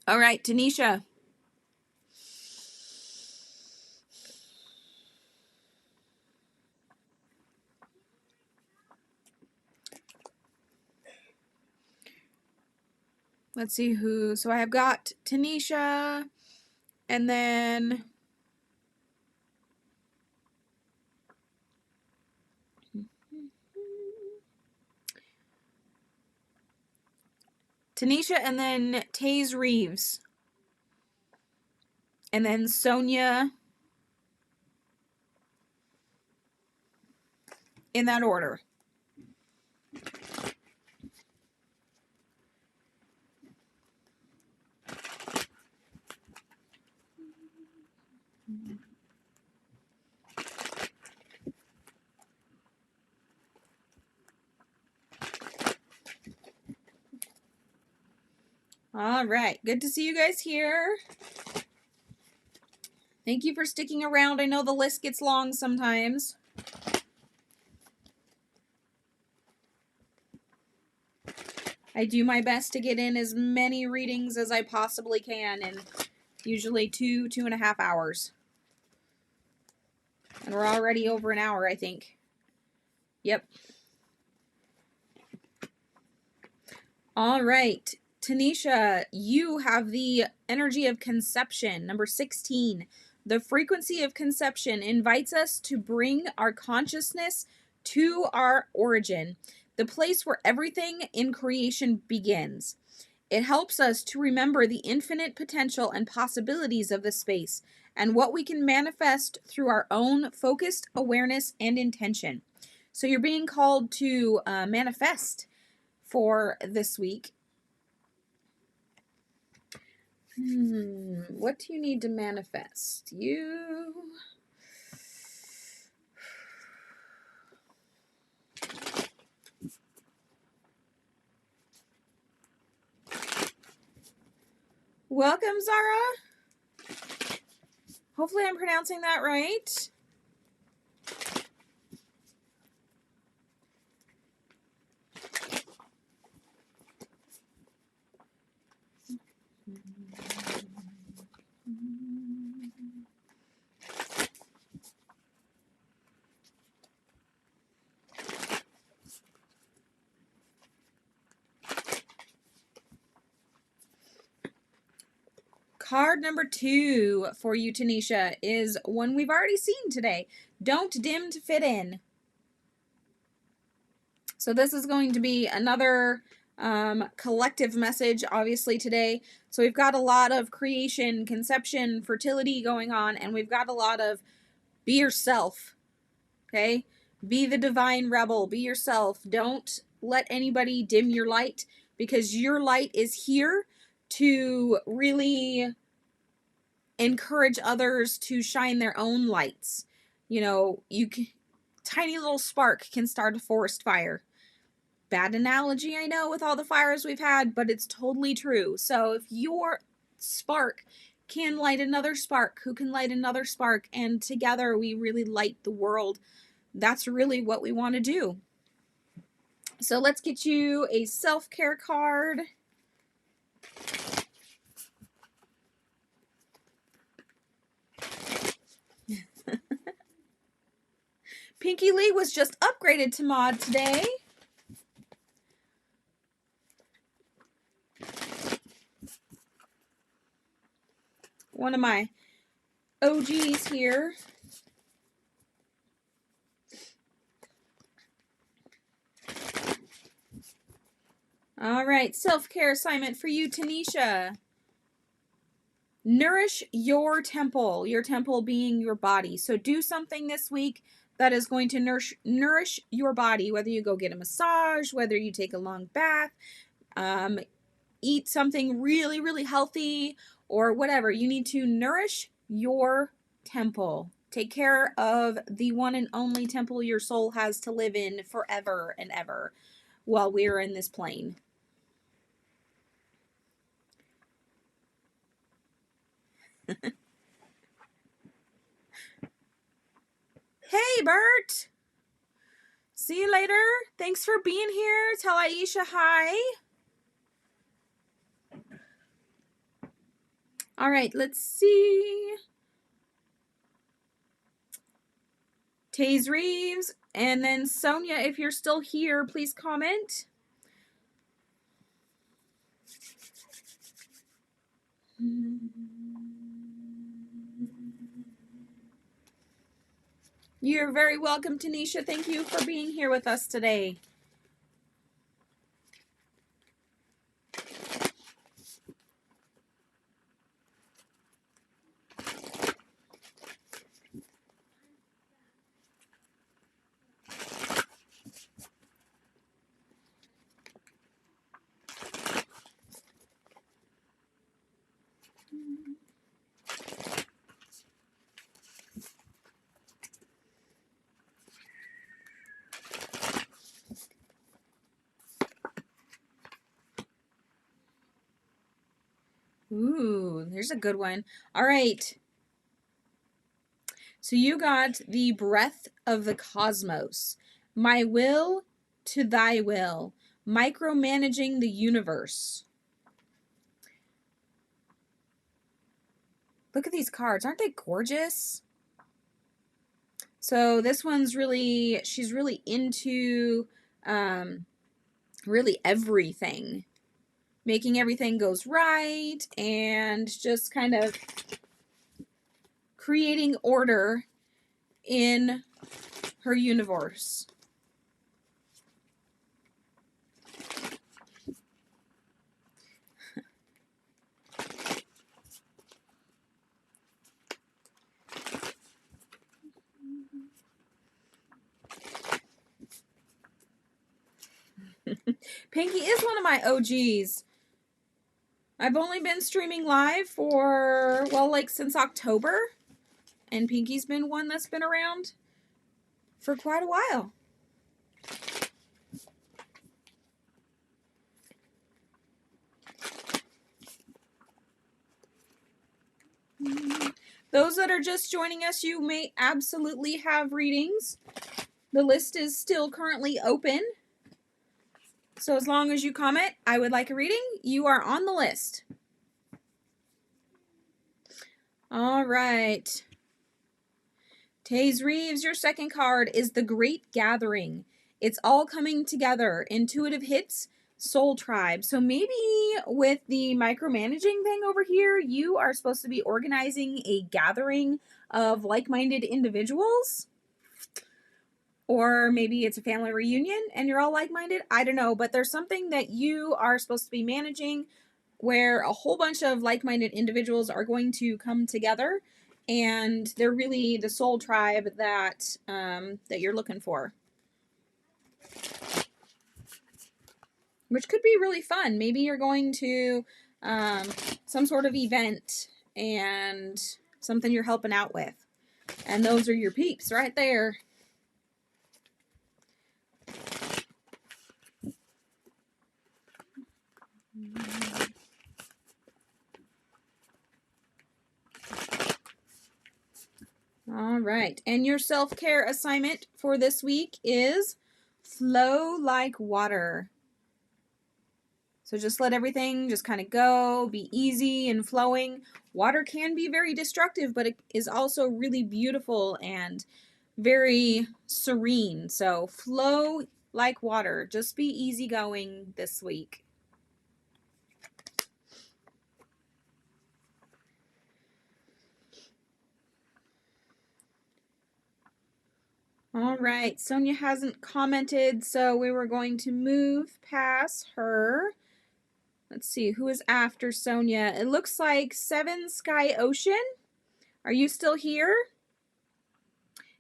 All right, Tanisha. Let's see who. So I have got Tanisha, and then Tanisha, and then Taze Reeves, and then Sonia, in that order. All right, good to see you guys here. Thank you for sticking around. I know the list gets long sometimes. I do my best to get in as many readings as I possibly can in usually 2.5 hours. And we're already over an hour, I think. Yep. All right. Tanisha, you have the energy of conception, number 16. The frequency of conception invites us to bring our consciousness to our origin, the place where everything in creation begins. It helps us to remember the infinite potential and possibilities of the space and what we can manifest through our own focused awareness and intention. So you're being called to manifest for this week. What do you need to manifest? Welcome, Zara. Hopefully I'm pronouncing that right. Card number 2 for you, Tanisha, is one we've already seen today. Don't dim to fit in. So this is going to be another collective message, obviously, today. So we've got a lot of creation, conception, fertility going on, and we've got a lot of be yourself, okay? Be the divine rebel. Be yourself. Don't let anybody dim your light, because your light is here to really encourage others to shine their own lights. You know, tiny little spark can start a forest fire. Bad analogy, I know, with all the fires we've had, but it's totally true. So if your spark can light another spark, who can light another spark, and together we really light the world, that's really what we want to do. So let's get you a self-care card. Pinky Lee was just upgraded to mod today. One of my OGs here. All right, self-care assignment for you, Tanisha. Nourish your temple being your body. So do something this week that is going to nourish your body, whether you go get a massage, whether you take a long bath, eat something really, really healthy, or whatever. You need to nourish your temple. Take care of the one and only temple your soul has to live in forever and ever while we're in this plane. Hey, Bert! See you later. Thanks for being here. Tell Aisha hi. All right, let's see. Taze Reeves, and then Sonia, if you're still here, please comment. You're very welcome, Tanisha. Thank you for being here with us today. Ooh, there's a good one. All right. So you got the breath of the cosmos. My will to thy will. Micromanaging the universe. Look at these cards. Aren't they gorgeous? So this one's really, she's really into really everything. Making everything goes right and just kind of creating order in her universe. Pinky is one of my OGs. I've only been streaming live for, well, like since October. And Pinky's been one that's been around for quite a while. Those that are just joining us, you may absolutely have readings. The list is still currently open. So as long as you comment, I would like a reading, you are on the list. All right. Taze Reeves, your second card is the Great Gathering. It's all coming together. Intuitive hits, Soul Tribe. So maybe with the micromanaging thing over here, you are supposed to be organizing a gathering of like-minded individuals. Or maybe it's a family reunion and you're all like-minded. I don't know, but there's something that you are supposed to be managing where a whole bunch of like-minded individuals are going to come together, and they're really the soul tribe that that you're looking for, which could be really fun. Maybe you're going to some sort of event and something you're helping out with, and those are your peeps right there. All right, and your self-care assignment for this week is flow like water. So just let everything just kind of go, be easy and flowing. Water can be very destructive, but it is also really beautiful and very serene. So flow like water. Just be easygoing this week. All right, Sonia hasn't commented, so we were going to move past her. Let's see, who is after Sonia? It looks like Seven Sky Ocean. Are you still here?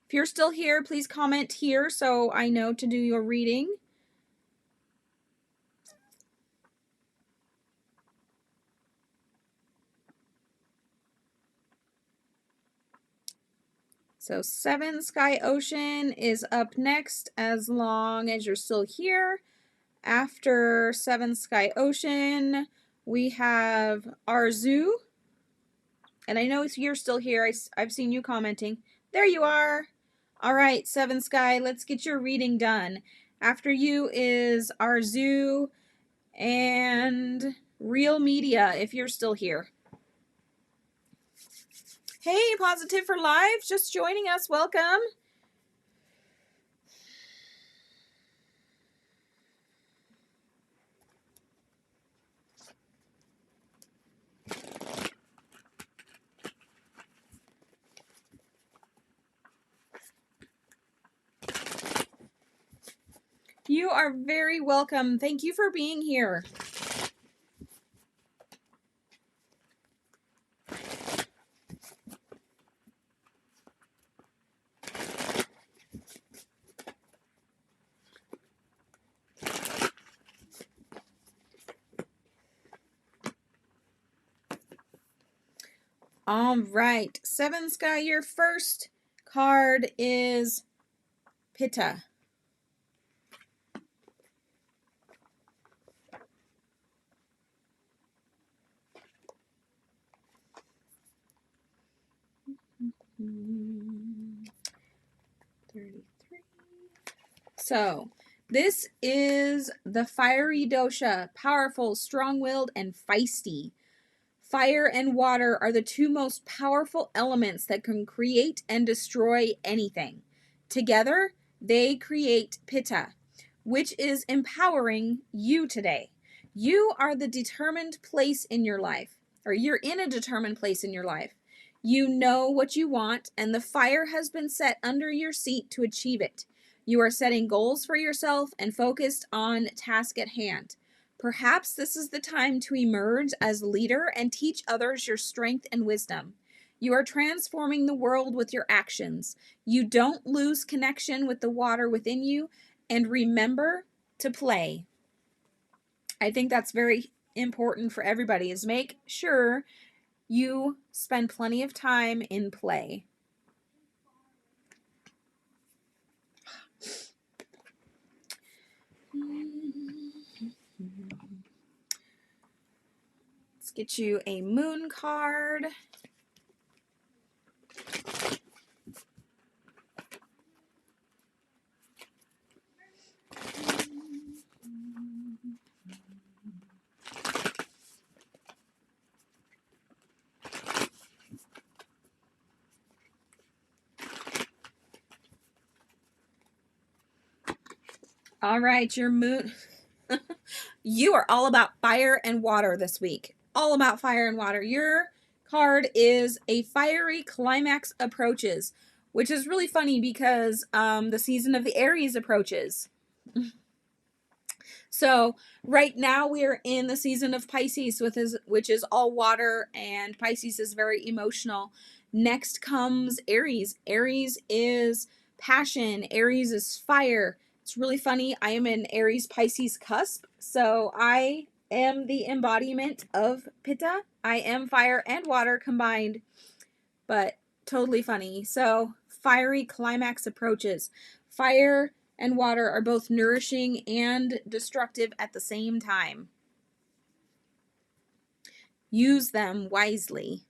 If you're still here, please comment here so I know to do your reading. So Seven Sky Ocean is up next as long as you're still here. After Seven Sky Ocean, we have Arzu. And I know you're still here. I've seen you commenting. There you are. All right, Seven Sky, let's get your reading done. After you is Arzu and Real Media, if you're still here. Hey, Positive for Live, just joining us. Welcome. You are very welcome. Thank you for being here. All right, Seven Sky, your first card is Pitta. Mm-hmm. 33. So, this is the fiery dosha, powerful, strong-willed, and feisty. Fire and water are the two most powerful elements that can create and destroy anything. Together, they create Pitta, which is empowering you today. You are the determined place in your life, or you're in a determined place in your life. You know what you want, and the fire has been set under your seat to achieve it. You are setting goals for yourself and focused on task at hand. Perhaps this is the time to emerge as leader and teach others your strength and wisdom. You are transforming the world with your actions. You don't lose connection with the water within you, and remember to play. I think that's very important for everybody, is make sure you spend plenty of time in play. Let's get you a moon card. All right, your moon. You are all about fire and water this week. All about fire and water. Your card is a fiery climax approaches, which is really funny because the season of the Aries approaches. So right now we are in the season of Pisces, which is all water, and Pisces is very emotional. Next comes Aries. Aries is passion. Aries is fire. It's really funny. I am an Aries Pisces cusp, so I am the embodiment of Pitta. I am fire and water combined, but totally funny. So fiery climax approaches. Fire and water are both nourishing and destructive at the same time. Use them wisely.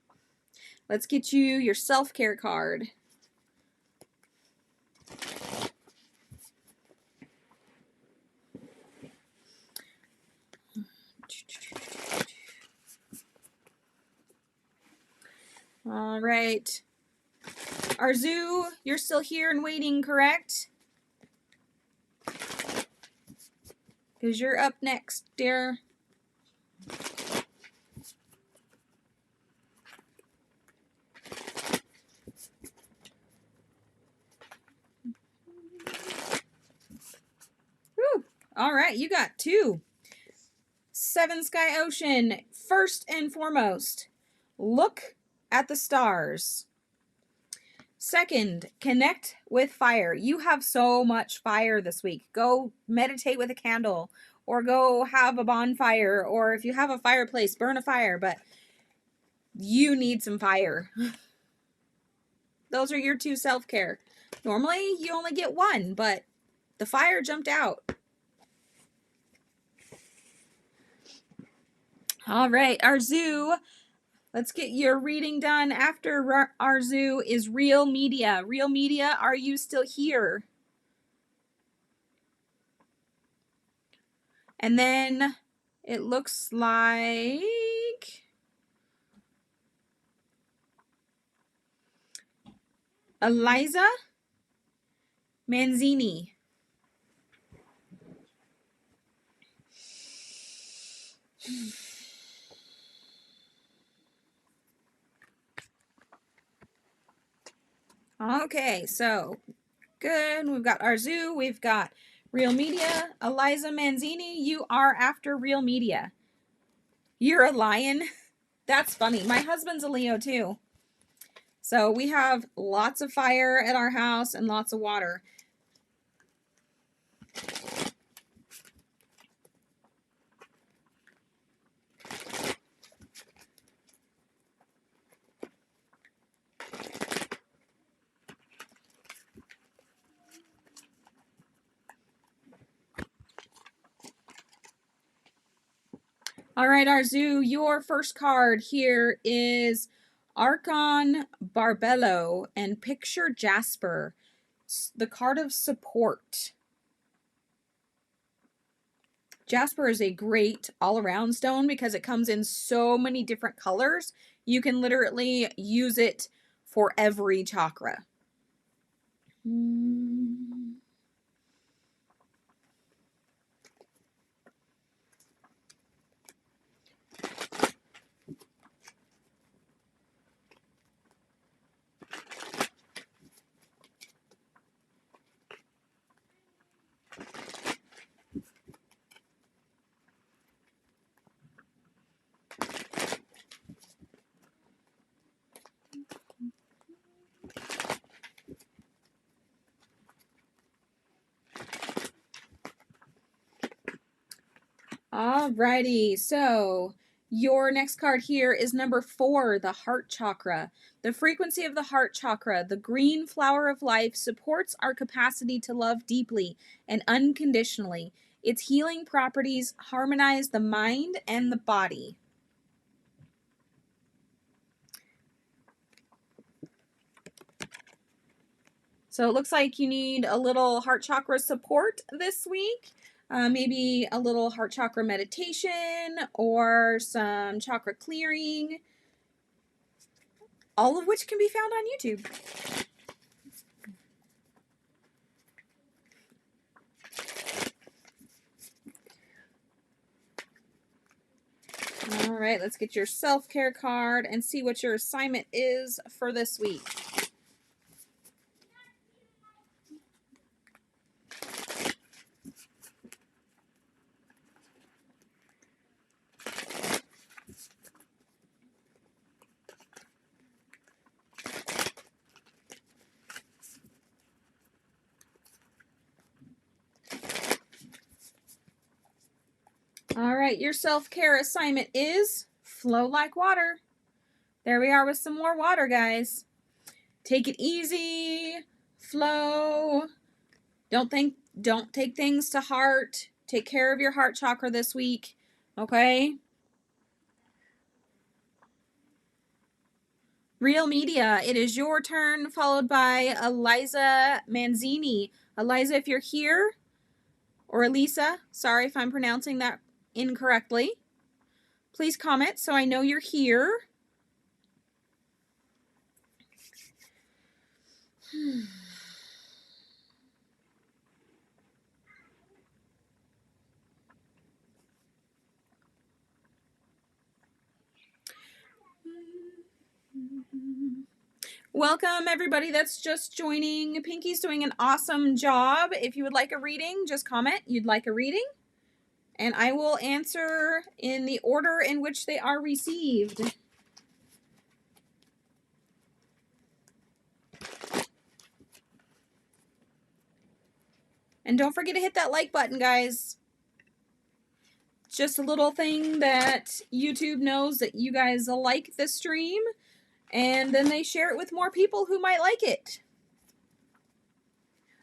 Let's get you your self-care card. All right. Arzu, you're still here and waiting, correct? Because you're up next, dear. All right, you got 2. Seven Sky Ocean. First and foremost, look at the stars. Second, connect with fire. You have so much fire this week. Go meditate with a candle, or go have a bonfire, or if you have a fireplace, burn a fire, but you need some fire. Those are your 2 self-care. Normally, you only get 1, but the fire jumped out. All right, our zoo. Let's get your reading done. After our zoo is Real Media. Real Media, are you still here? And then it looks like Eliza Manzini. Okay, so good. We've got our zoo. We've got Real Media. Eliza Manzini, you are after Real Media. You're a lion. That's funny. My husband's a Leo too. So we have lots of fire at our house and lots of water. All right, our zoo, your first card here is Archon Barbello and Picture Jasper, the card of support. Jasper is a great all-around stone because it comes in so many different colors. You can literally use it for every chakra. Alrighty, so your next card here is number 4, the heart chakra. The frequency of the heart chakra, the green flower of life, supports our capacity to love deeply and unconditionally. Its healing properties harmonize the mind and the body. So it looks like you need a little heart chakra support this week. Maybe a little heart chakra meditation or some chakra clearing, all of which can be found on YouTube. All right, let's get your self-care card and see what your assignment is for this week. All right, your self-care assignment is flow like water. There we are with some more water, guys. Take it easy, flow. Don't take things to heart. Take care of your heart chakra this week, okay? Real Media, it is your turn, followed by Eliza Manzini. Eliza, if you're here, or Elisa, sorry if I'm pronouncing that incorrectly, please comment so I know you're here. Welcome everybody that's just joining. Pinky's doing an awesome job. If you would like a reading, just comment you'd like a reading, and I will answer in the order in which they are received. And don't forget to hit that like button, guys. It's just a little thing that YouTube knows that you guys like the stream, and then they share it with more people who might like it.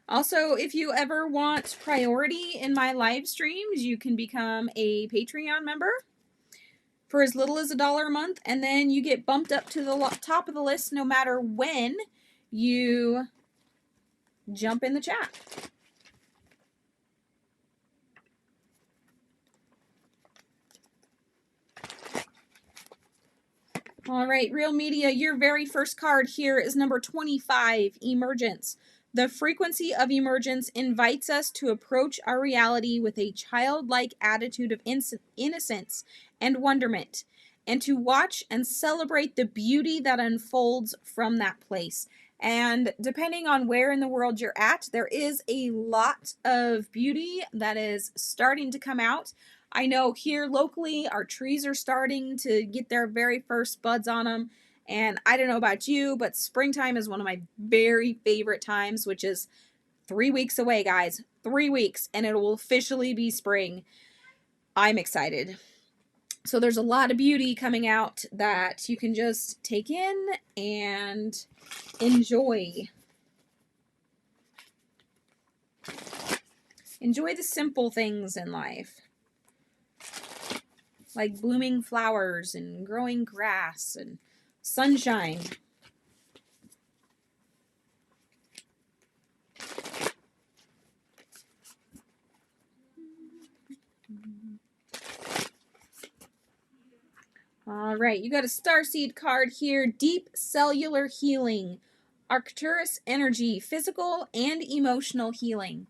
Also, if you ever want priority in my live streams, you can become a Patreon member for as little as $1 a month, and then you get bumped up to the top of the list no matter when you jump in the chat. All right, Real Media, your very first card here is number 25, Emergence. The frequency of emergence invites us to approach our reality with a childlike attitude of innocence and wonderment, and to watch and celebrate the beauty that unfolds from that place. And depending on where in the world you're at, there is a lot of beauty that is starting to come out. I know here locally, our trees are starting to get their very first buds on them. And I don't know about you, but springtime is one of my very favorite times, which is 3 weeks away, guys. 3 weeks, and it will officially be spring. I'm excited. So there's a lot of beauty coming out that you can just take in and enjoy. Enjoy the simple things in life, like blooming flowers and growing grass and sunshine. All right, you got a starseed card here. Deep cellular healing, Arcturus energy, physical and emotional healing.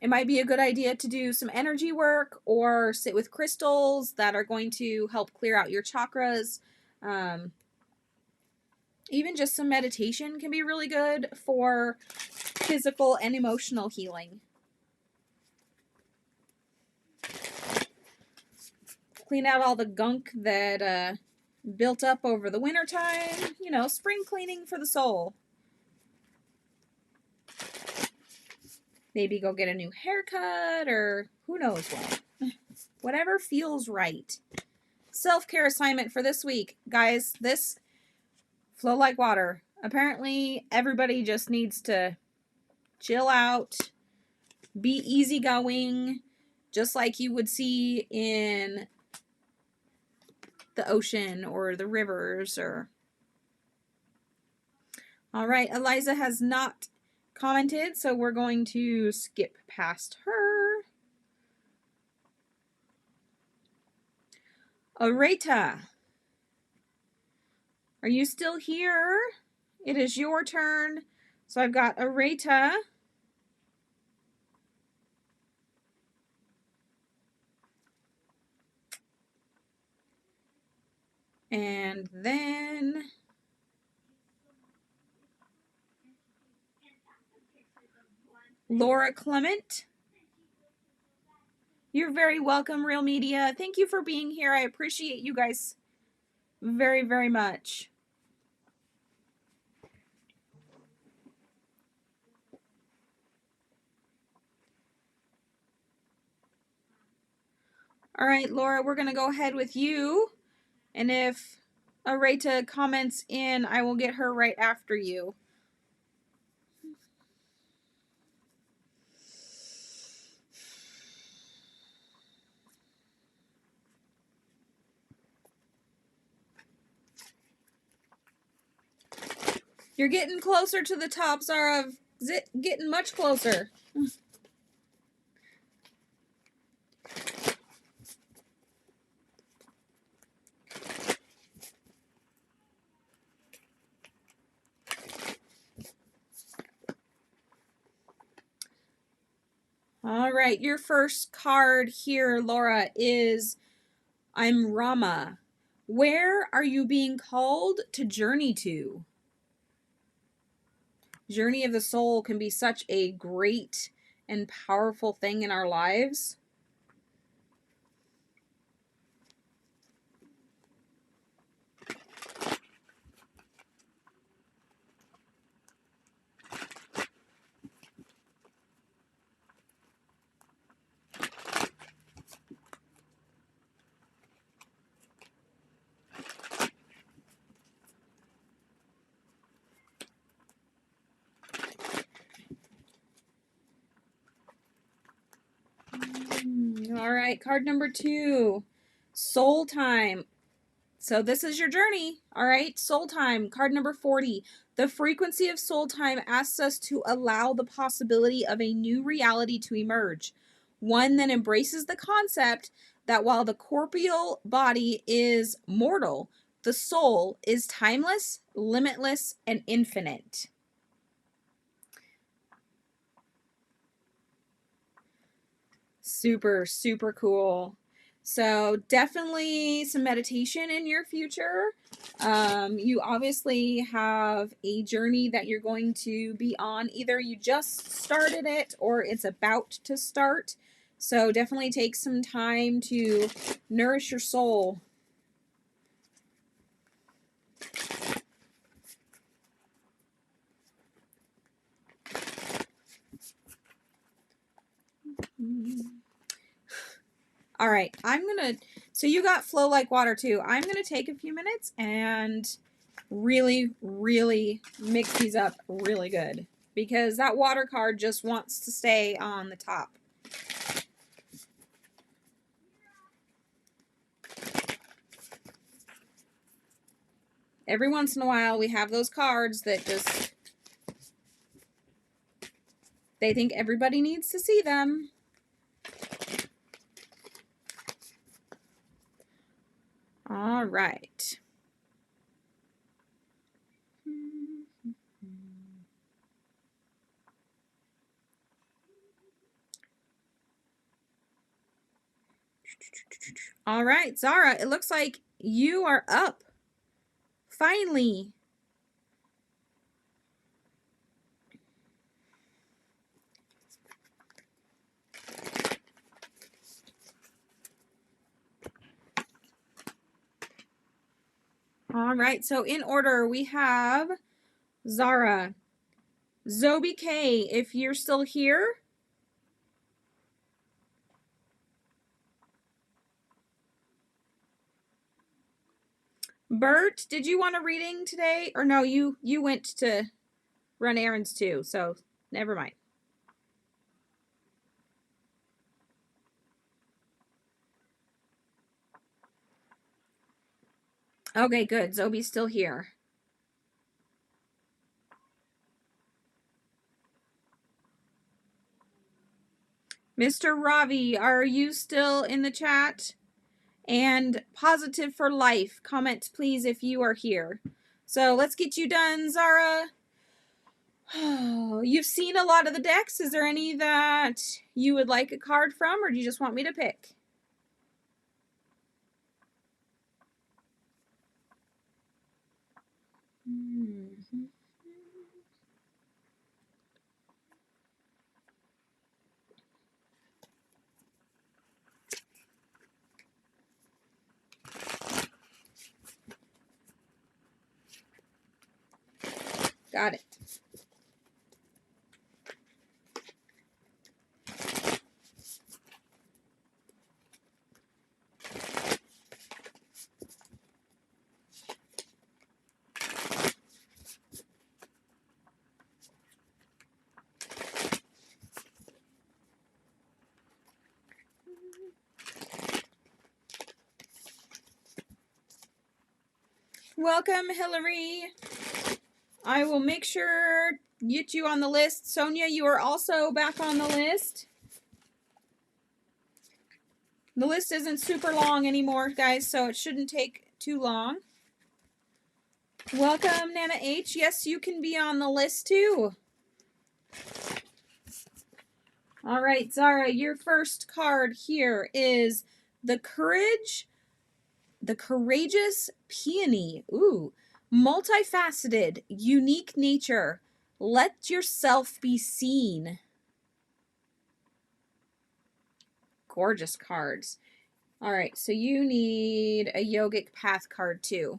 It might be a good idea to do some energy work or sit with crystals that are going to help clear out your chakras. Even just some meditation can be really good for physical and emotional healing. Clean out all the gunk that built up over the wintertime. You know, spring cleaning for the soul. Maybe go get a new haircut or who knows what. Whatever feels right. Self-care assignment for this week. Guys, this flow like water. Apparently, everybody just needs to chill out, be easygoing, just like you would see in the ocean or the rivers. Or all right, Eliza has not commented, so we're going to skip past her. Areta, are you still here? It is your turn. So I've got Areta. And then Laura Clement. You're very welcome, Real Media. Thank you for being here. I appreciate you guys very, very much. All right, Laura, we're going to go ahead with you. And if Areta comments in, I will get her right after you. You're getting closer to the top, Zara. Getting much closer. All right, your first card here, Laura, is I'm Rama. Where are you being called to journey to? Journey of the soul can be such a great and powerful thing in our lives. All right, card number 2, soul time. So this is your journey. All right, soul time, card number 40. The frequency of soul time asks us to allow the possibility of a new reality to emerge, one that embraces the concept that while the corporeal body is mortal, the soul is timeless, limitless, and infinite. Super, super cool. So definitely some meditation in your future. You obviously have a journey that you're going to be on. Either you just started it or it's about to start. So definitely take some time to nourish your soul. All right, so you got flow like water too. I'm gonna take a few minutes and really, really mix these up really good because that water card just wants to stay on the top. Every once in a while, we have those cards that just, they think everybody needs to see them. All right. All right, Zara, it looks like you are up. Finally. All right, so in order, we have Zara, Zobi K, if you're still here. Bert, did you want a reading today? Or no, you went to run errands too, so never mind. Okay, good. Zobi's still here. Mr. Ravi, are you still in the chat? And positive for life. Comment, please, if you are here. So let's get you done, Zara. You've seen a lot of the decks. Is there any that you would like a card from, or do you just want me to pick? Got it. Welcome, Hillary. I will make sure get you on the list. Sonia, you are also back on the list. The list isn't super long anymore, guys, so it shouldn't take too long. Welcome, Nana H. Yes, you can be on the list too. All right, Zara, your first card here is the Courage the courageous peony. Ooh, multifaceted, unique nature. Let yourself be seen. Gorgeous cards. All right, so you need a yogic path card too.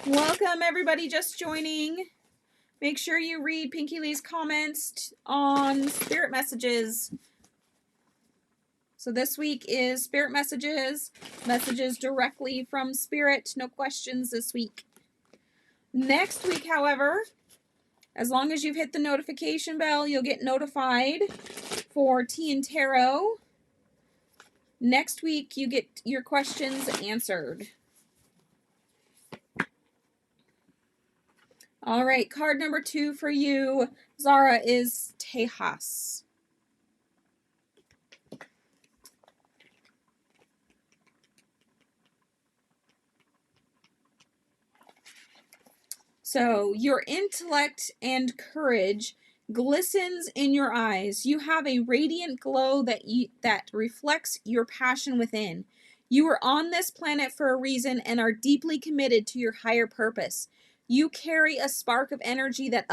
Welcome everybody just joining. Make sure you read Pinky Lee's comments on spirit messages. So this week is spirit messages, messages directly from spirit, no questions this week. Next week, however, as long as you've hit the notification bell, you'll get notified for Tea and Tarot. Next week, you get your questions answered. All right, card number 2 for you, Zara, is Tejas. So your intellect and courage glistens in your eyes. You have a radiant glow that reflects your passion within. You are on this planet for a reason and are deeply committed to your higher purpose. You carry a spark of energy that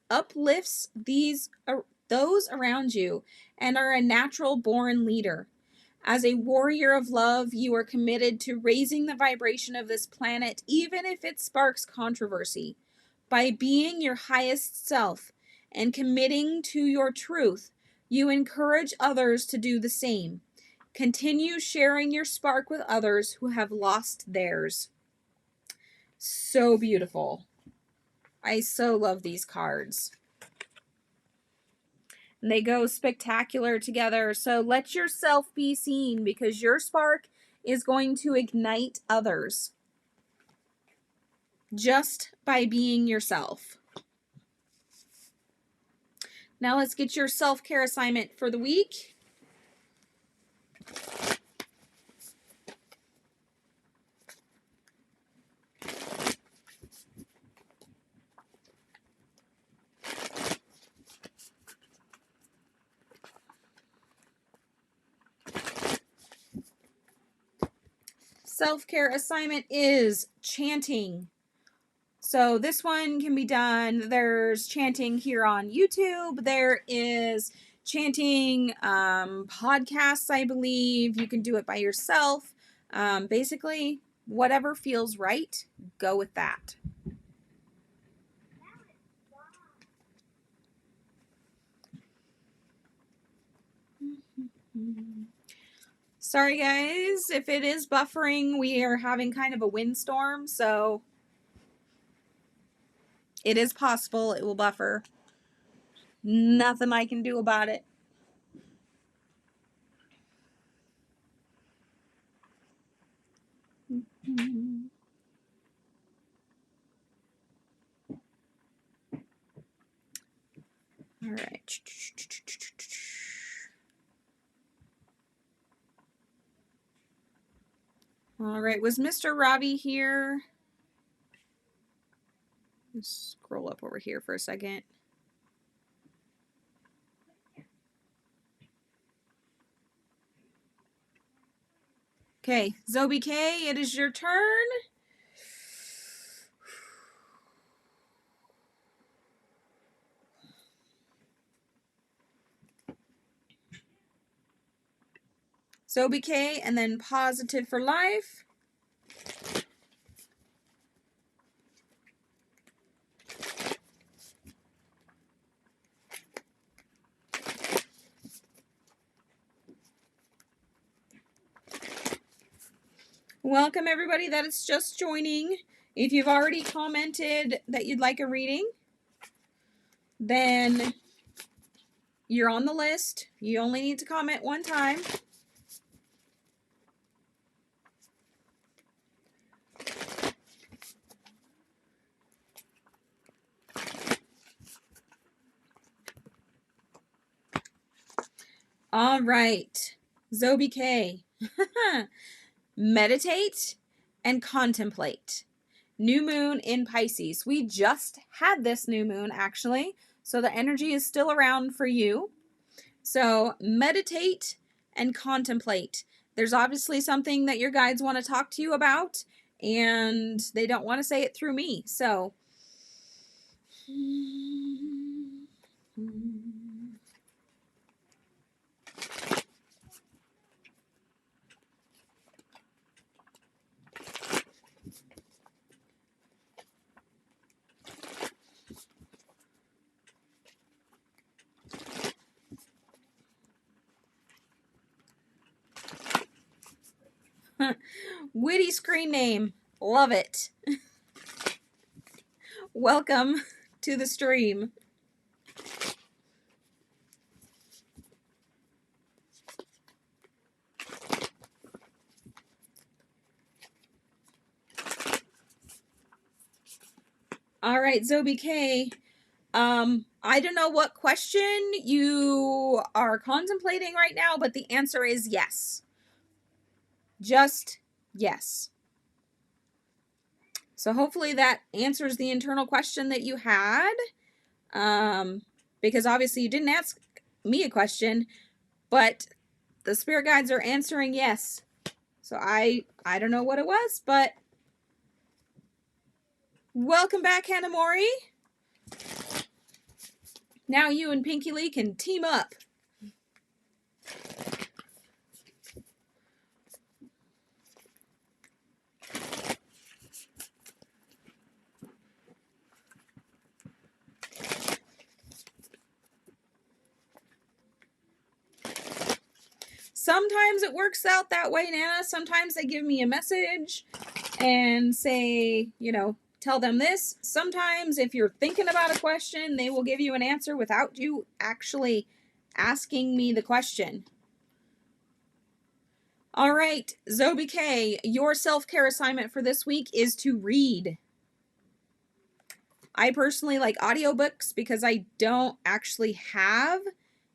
uplifts those around you and are a natural born leader. As a warrior of love, you are committed to raising the vibration of this planet, even if it sparks controversy. By being your highest self and committing to your truth, you encourage others to do the same. Continue sharing your spark with others who have lost theirs. So beautiful. I so love these cards. And they go spectacular together. So let yourself be seen, because your spark is going to ignite others just by being yourself. Now let's get your self-care assignment for the week. Self-care assignment is chanting. So this one can be done. There's chanting here on YouTube. There is chanting podcasts, I believe. You can do it by yourself. Basically, whatever feels right, go with that. Sorry guys, if it is buffering, we are having kind of a windstorm, so it is possible it will buffer. Nothing I can do about it. All right. All right, was Mr. Ravi here? Let's scroll up over here for a second. Okay, Zobi K, it is your turn. Zobi K, and then Positive for Life. Welcome everybody that is just joining. If you've already commented that you'd like a reading, then you're on the list. You only need to comment one time. All right, Zobi K. Meditate and contemplate. New moon in Pisces. We just had this new moon, actually. So the energy is still around for you. So meditate and contemplate. There's obviously something that your guides want to talk to you about, and they don't want to say it through me. So witty screen name. Love it. Welcome to the stream. All right, Zobi K. I don't know what question you are contemplating right now, but the answer is yes. Just yes. So hopefully that answers the internal question that you had. Because obviously you didn't ask me a question, but the spirit guides are answering yes. So I don't know what it was, but welcome back, Hanamori. Now you and Pinky Lee can team up. Sometimes it works out that way, Nana. Sometimes they give me a message and say, you know, tell them this. Sometimes if you're thinking about a question, they will give you an answer without you actually asking me the question. All right, Zobi K, your self-care assignment for this week is to read. I personally like audiobooks because I don't actually have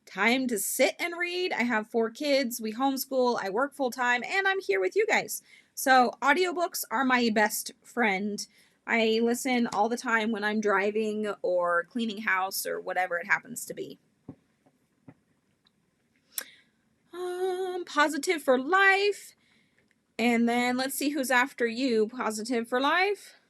time to sit and read. I have 4 kids, we homeschool, I work full time, and I'm here with you guys. So audiobooks are my best friend. I listen all the time when I'm driving or cleaning house or whatever it happens to be. Positive for life. And then let's see who's after you. Positive for life.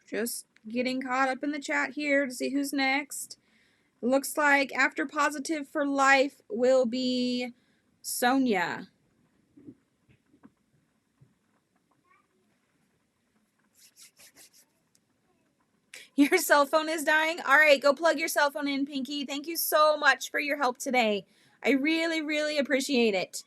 Just getting caught up in the chat here to see who's next. Looks like after positive for life will be Sonia. Your cell phone is dying? All right, go plug your cell phone in, Pinky. Thank you so much for your help today. I really, really appreciate it.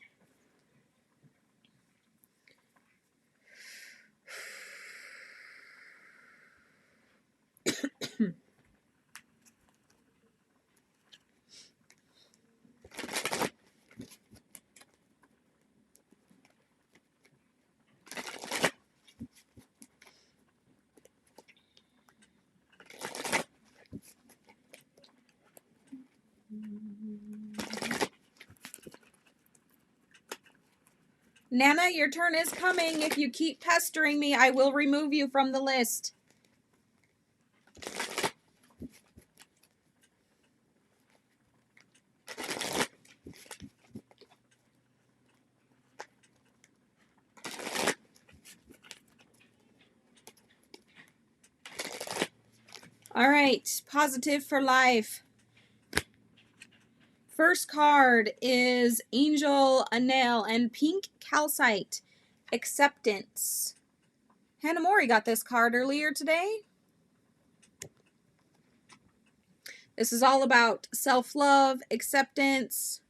Nana, your turn is coming. If you keep pestering me, I will remove you from the list. All right, positive for life. First card is Angel Anel and Pink Calcite. Acceptance. Hanamori got this card earlier today. This is all about self-love, acceptance.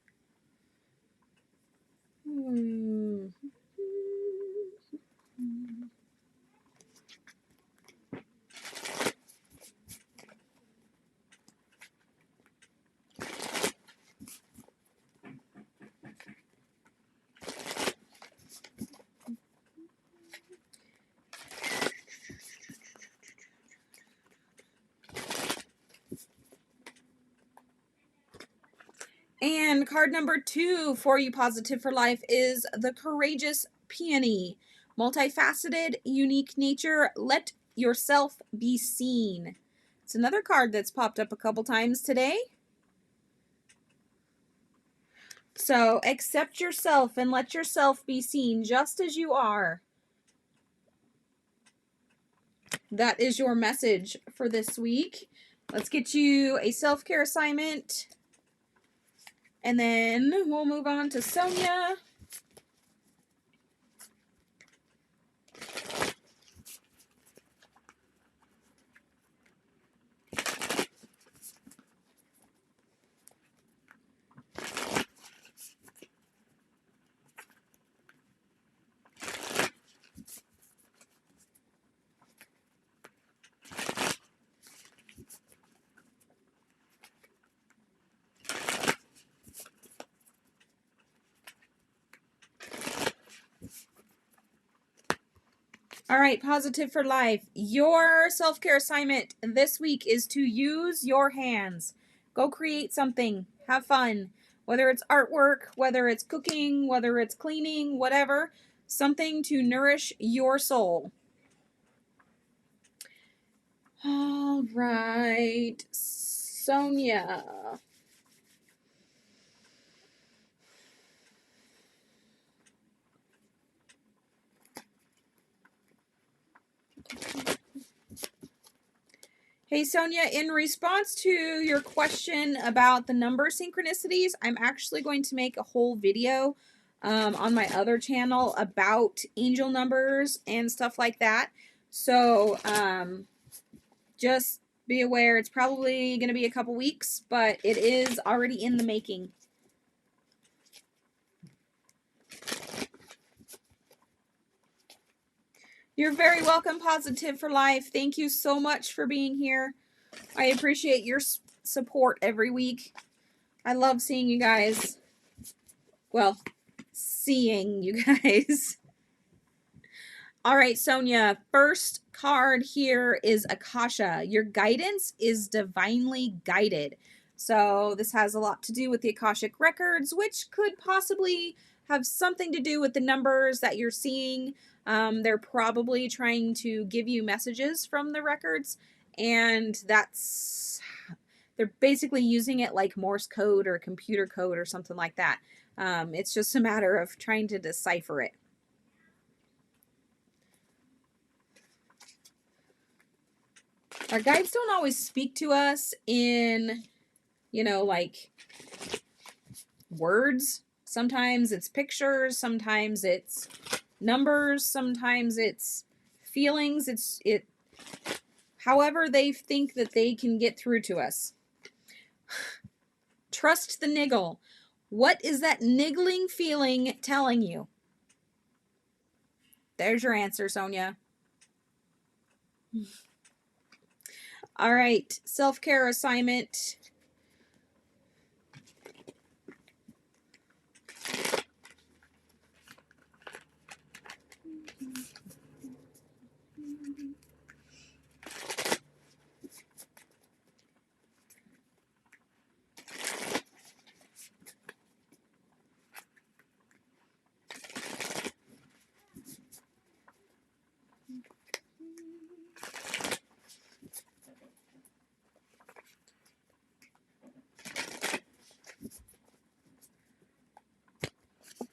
And card number 2 for you positive for life is the Courageous Peony. Multifaceted, unique nature, let yourself be seen. It's another card that's popped up a couple times today. So accept yourself and let yourself be seen just as you are. That is your message for this week. Let's get you a self-care assignment. And then we'll move on to Sonia. All right, positive for life. Your self-care assignment this week is to use your hands. Go create something. Have fun. Whether it's artwork, whether it's cooking, whether it's cleaning, whatever. Something to nourish your soul. All right, Sonia. Hey Sonia, in response to your question about the number synchronicities, I'm actually going to make a whole video on my other channel about angel numbers and stuff like that. So just be aware, it's probably going to be a couple weeks, but it is already in the making. You're very welcome, Positive for Life. Thank you so much for being here. I appreciate your support every week. I love seeing you guys. Well, seeing you guys. All right, Sonia, first card here is Akasha. Your guidance is divinely guided. So this has a lot to do with the Akashic records, which could possibly have something to do with the numbers that you're seeing. They're probably trying to give you messages from the records, and they're basically using it like Morse code or computer code or something like that. It's just a matter of trying to decipher it. Our guides don't always speak to us in, like words. Sometimes it's pictures, sometimes it's numbers, sometimes it's feelings. It however they think that they can get through to us. Trust the niggle. What is that niggling feeling telling you? There's your answer, Sonia. All right, self-care assignment.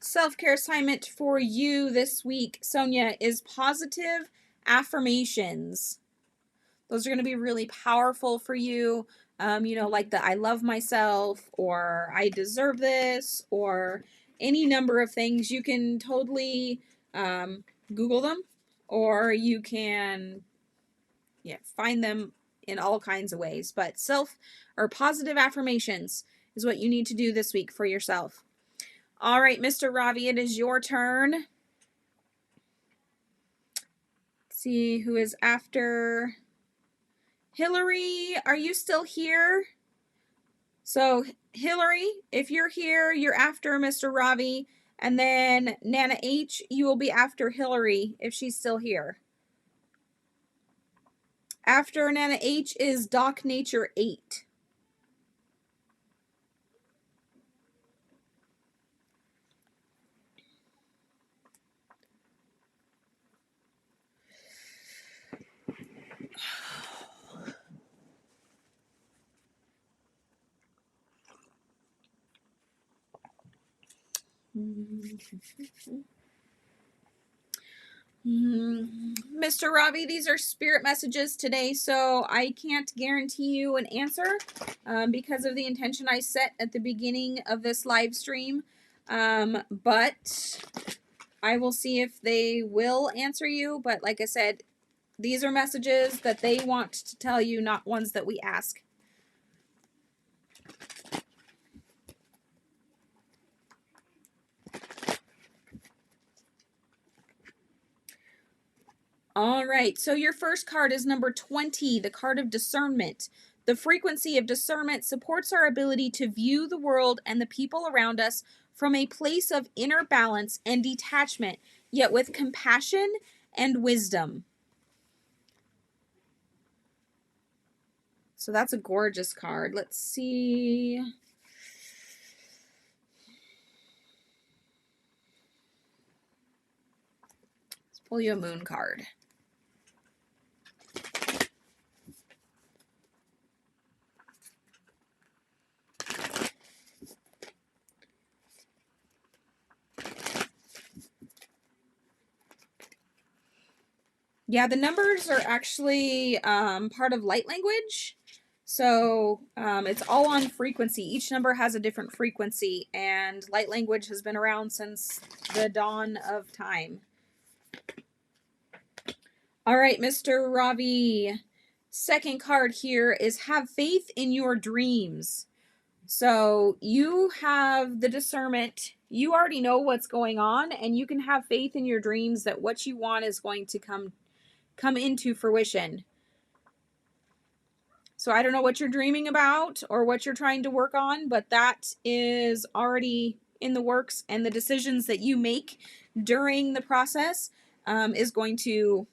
Self-care assignment for you this week, Sonia, is positive affirmations. Those are going to be really powerful for you. Like the I love myself, or I deserve this, or any number of things. You can totally Google them, or you can find them in all kinds of ways. But positive affirmations is what you need to do this week for yourself. All right, Mr. Ravi, it is your turn. Let's see who is after. Hillary, are you still here? So, Hillary, if you're here, you're after Mr. Ravi. And then Nana H, you will be after Hillary if she's still here. After Nana H is Doc Nature 8. Mr. Robbie, these are spirit messages today, so I can't guarantee you an answer because of the intention I set at the beginning of this live stream. But I will see if they will answer you. But like I said, these are messages that they want to tell you, not ones that we ask. All right, so your first card is number 20, the card of discernment. The frequency of discernment supports our ability to view the world and the people around us from a place of inner balance and detachment, yet with compassion and wisdom. So that's a gorgeous card. Let's see. Let's pull you a moon card. Yeah, the numbers are actually part of light language. So it's all on frequency. Each number has a different frequency, and light language has been around since the dawn of time. All right, Mr. Ravi. Second card here is have faith in your dreams. So you have the discernment. You already know what's going on, and you can have faith in your dreams that what you want is going to come into fruition. So I don't know what you're dreaming about or what you're trying to work on, but that is already in the works, and the decisions that you make during the process is going to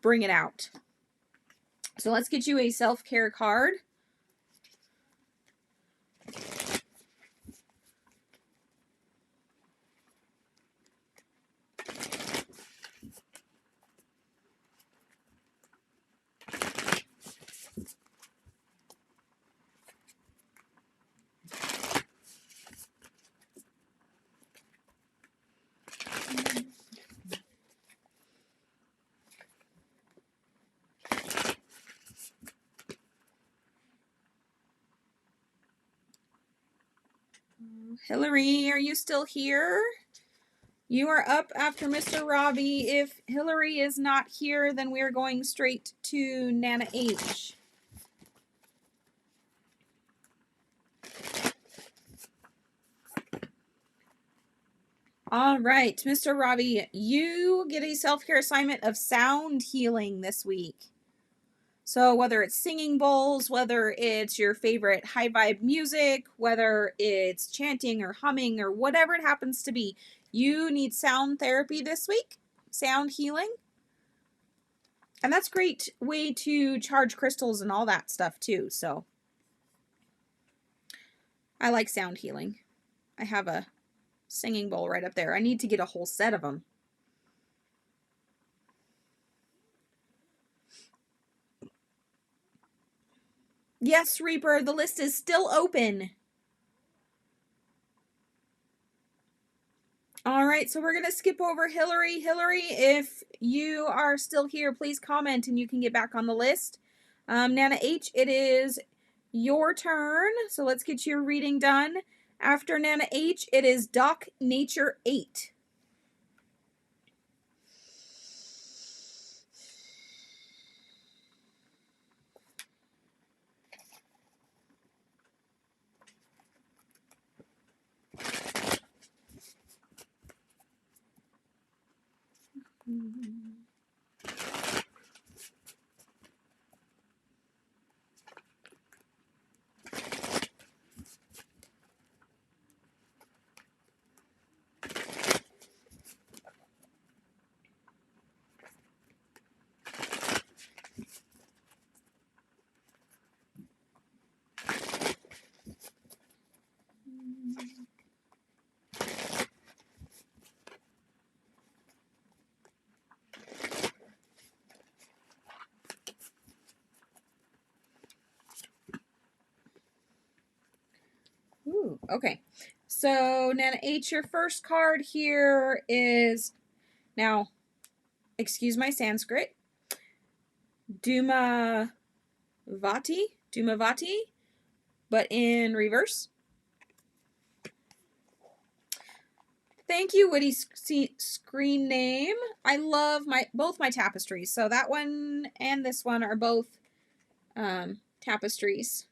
bring it out. So let's get you a self-care card. Hillary, are you still here? You are up after Mr. Robbie. If Hillary is not here, then we are going straight to Nana H. All right, Mr. Robbie, you get a self-care assignment of sound healing this week. So whether it's singing bowls, whether it's your favorite high vibe music, whether it's chanting or humming or whatever it happens to be, you need sound therapy this week, sound healing. And that's a great way to charge crystals and all that stuff too. So I like sound healing. I have a singing bowl right up there. I need to get a whole set of them. Yes, Reaper, the list is still open. All right, so we're going to skip over Hillary. Hillary, if you are still here, please comment and you can get back on the list. Nana H, it is your turn. So let's get your reading done. After Nana H, it is Doc Nature 8. Ooh, okay. So, Nana H, your first card here is, now, excuse my Sanskrit, Dumavati, but in reverse. Thank you, Witty Screen Name. I love both my tapestries. So that one and this one are both tapestries.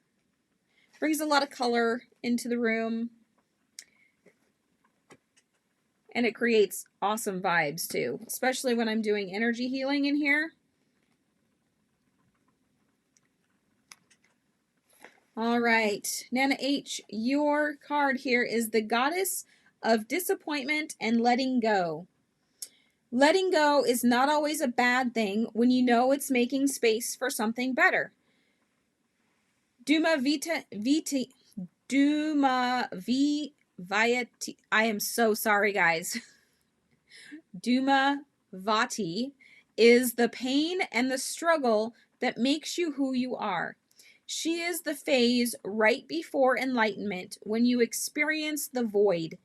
Brings a lot of color into the room. And it creates awesome vibes too, especially when I'm doing energy healing in here. All right, Nana H, your card here is the Goddess of Disappointment and Letting Go. Letting go is not always a bad thing when you know it's making space for something better. Duma Viati, I am so sorry, guys. Duma Vati is the pain and the struggle that makes you who you are. She is the phase right before enlightenment when you experience the void.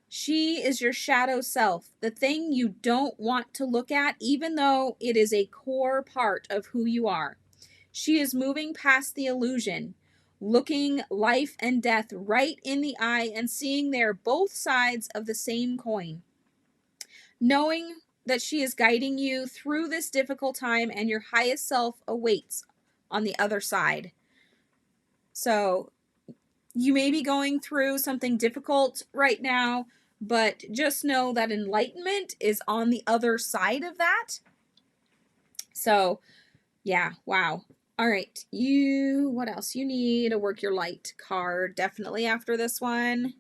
She is your shadow self, the thing you don't want to look at, even though it is a core part of who you are. She is moving past the illusion, looking life and death right in the eye and seeing they're both sides of the same coin. Knowing that she is guiding you through this difficult time and your highest self awaits on the other side. So you may be going through something difficult right now, but just know that enlightenment is on the other side of that. So, yeah, wow. All right, what else? You need a Work Your Light card, definitely after this one.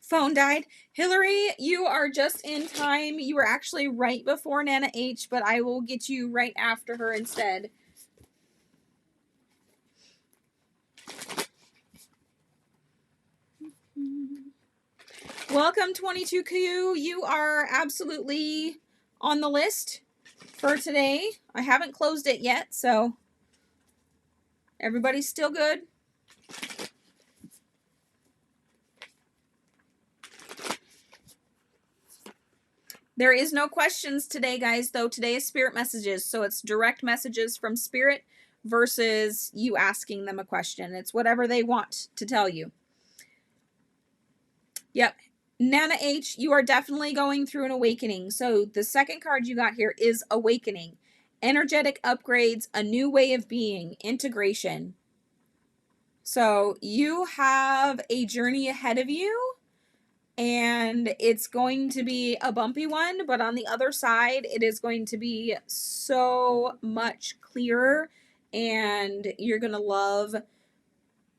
Phone died. Hillary, you are just in time. You were actually right before Nana H, but I will get you right after her instead. Welcome, 22Q. You are absolutely on the list for today. I haven't closed it yet, so everybody's still good. There is no questions today, guys, though. Today is Spirit messages, so it's direct messages from Spirit versus you asking them a question. It's whatever they want to tell you. Yep. Nana H, you are definitely going through an awakening. So the second card you got here is awakening. Energetic upgrades, a new way of being, integration. So you have a journey ahead of you, and it's going to be a bumpy one, but on the other side, it is going to be so much clearer, and you're going to love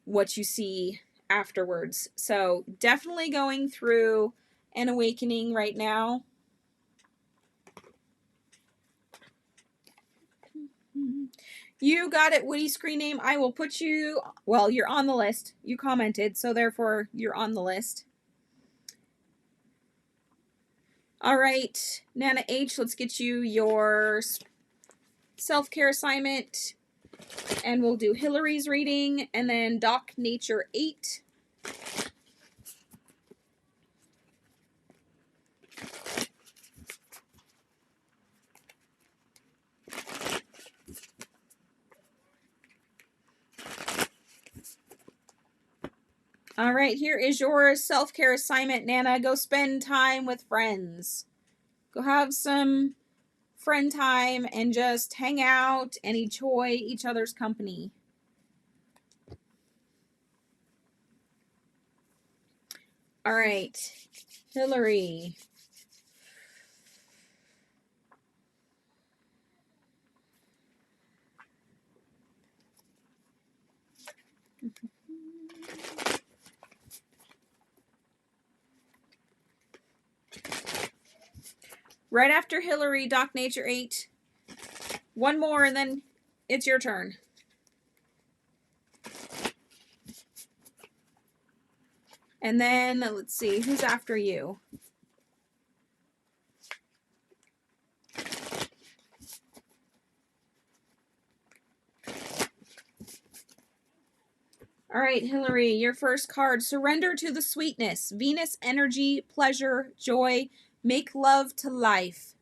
what you see afterwards. So definitely going through an awakening right now. You got it, Woody Screen Name. I will put you, well, you're on the list. You commented, so therefore you're on the list. All right, Nana H, let's get you your self-care assignment, and we'll do Hillary's reading, and then Doc Nature 8. All right, here is your self-care assignment, Nana. Go spend time with friends. Go have some friend time and just hang out and enjoy each other's company. All right, Hillary. Right after Hillary, Doc Nature 8. One more and then it's your turn. And then let's see, who's after you? All right. right, Hillary, your first card. Surrender to the sweetness. Venus energy, pleasure, joy. Make love to life.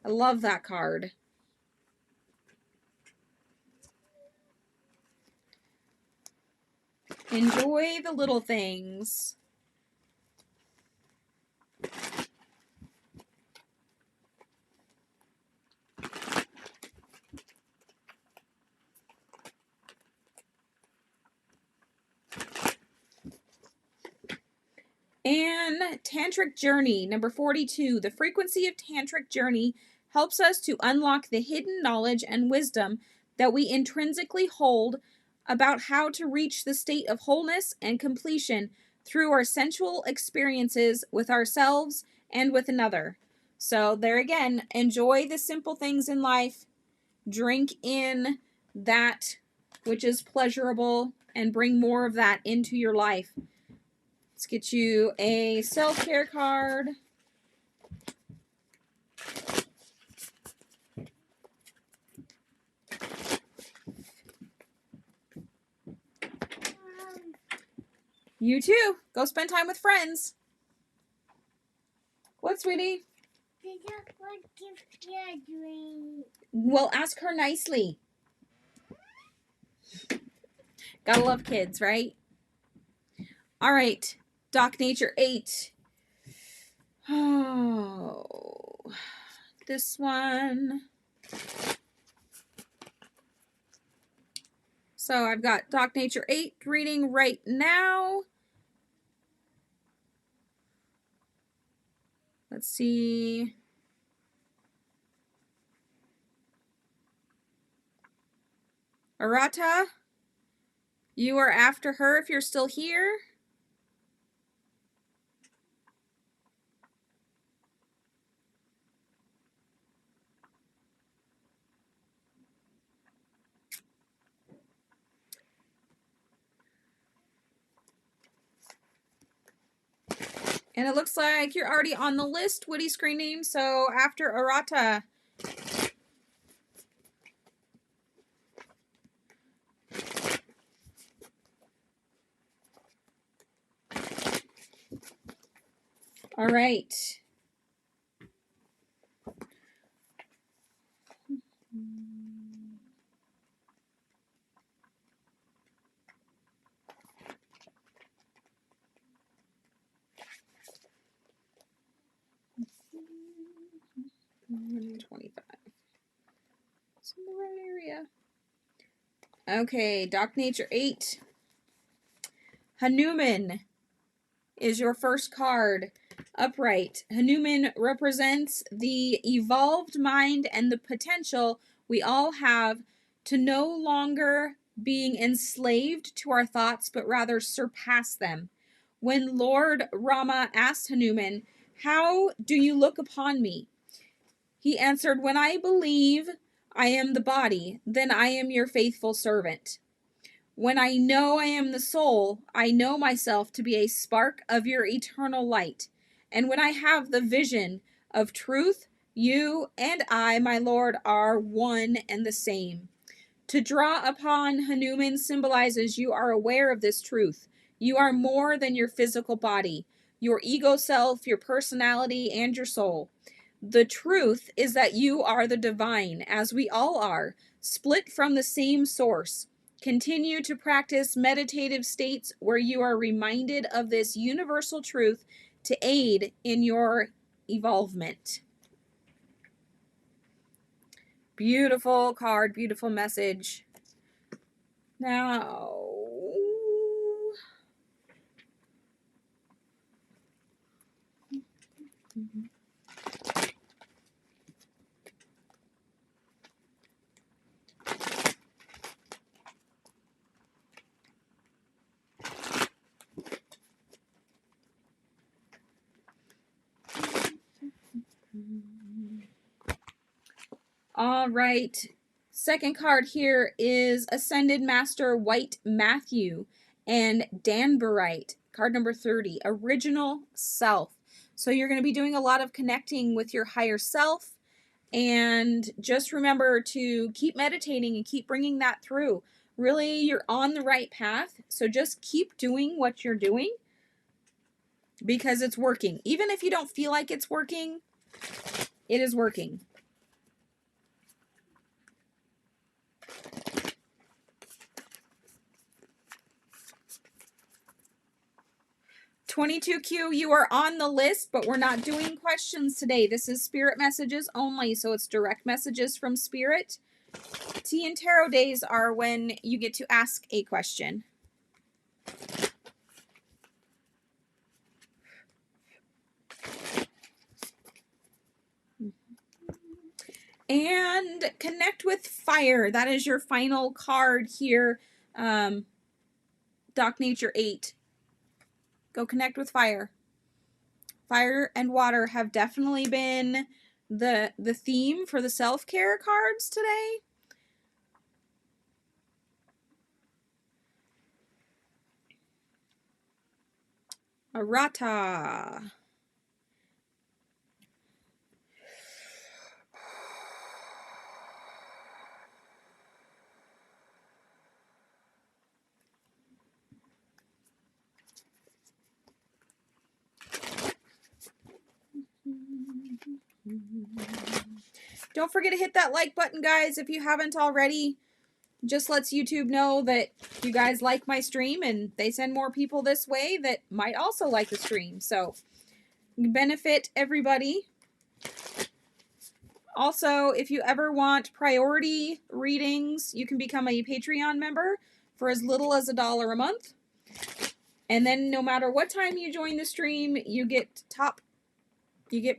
I love that card. Enjoy the little things. And Tantric Journey, number 42. The frequency of Tantric Journey helps us to unlock the hidden knowledge and wisdom that we intrinsically hold about how to reach the state of wholeness and completion through our sensual experiences with ourselves and with another. So, there again, enjoy the simple things in life, drink in that which is pleasurable, and bring more of that into your life. Let's get you a self-care card. You too. Go spend time with friends. What, sweetie? Well, ask her nicely. Gotta love kids, right? All right. Doc Nature 8. Oh, this one. So I've got Doc Nature 8 reading right now. Let's see. Arata, you are after her if you're still here. And it looks like you're already on the list, Woody Screening. So after Arata. All right. $125. It's in the right area. Okay, Doc Nature 8. Hanuman is your first card. Upright. Hanuman represents the evolved mind and the potential we all have to no longer being enslaved to our thoughts, but rather surpass them. When Lord Rama asked Hanuman, "How do you look upon me?" he answered, "When I believe I am the body, then I am your faithful servant. When I know I am the soul, I know myself to be a spark of your eternal light. And when I have the vision of truth, you and I, my Lord, are one and the same." To draw upon Hanuman symbolizes you are aware of this truth. You are more than your physical body, your ego self, your personality, and your soul. The truth is that you are the divine, as we all are, split from the same source. Continue to practice meditative states where you are reminded of this universal truth to aid in your evolvement. Beautiful card, beautiful message. Now, all right. Second card here is Ascended Master White Matthew and Danburite. Card number 30, Original Self. So you're going to be doing a lot of connecting with your higher self. And just remember to keep meditating and keep bringing that through. really, you're on the right path. So just keep doing what you're doing because it's working. Even if you don't feel like it's working, it is working. "22Q, you are on the list, but we're not doing questions today. This is spirit messages only, so it's direct messages from spirit. Tea and tarot days are when you get to ask a question. And connect with fire. That is your final card here. Doc Nature 8. Go connect with fire. Fire and water have definitely been the theme for the self-care cards today. Arata. Don't forget to hit that like button, guys, if you haven't already. Just lets YouTube know that you guys like my stream, and they send more people this way that might also like the stream. So, benefit everybody. Also, if you ever want priority readings, you can become a Patreon member for as little as $1 a month. And then no matter what time you join the stream, you get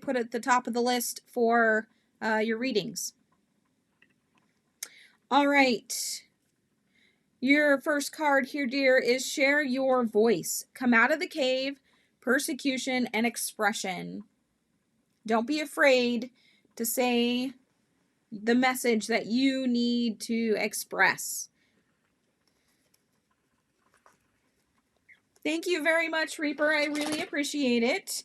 put at the top of the list for your readings. All right. Your first card here, dear, is share your voice. Come out of the cave, persecution, and expression. Don't be afraid to say the message that you need to express. Thank you very much, Reaper. I really appreciate it.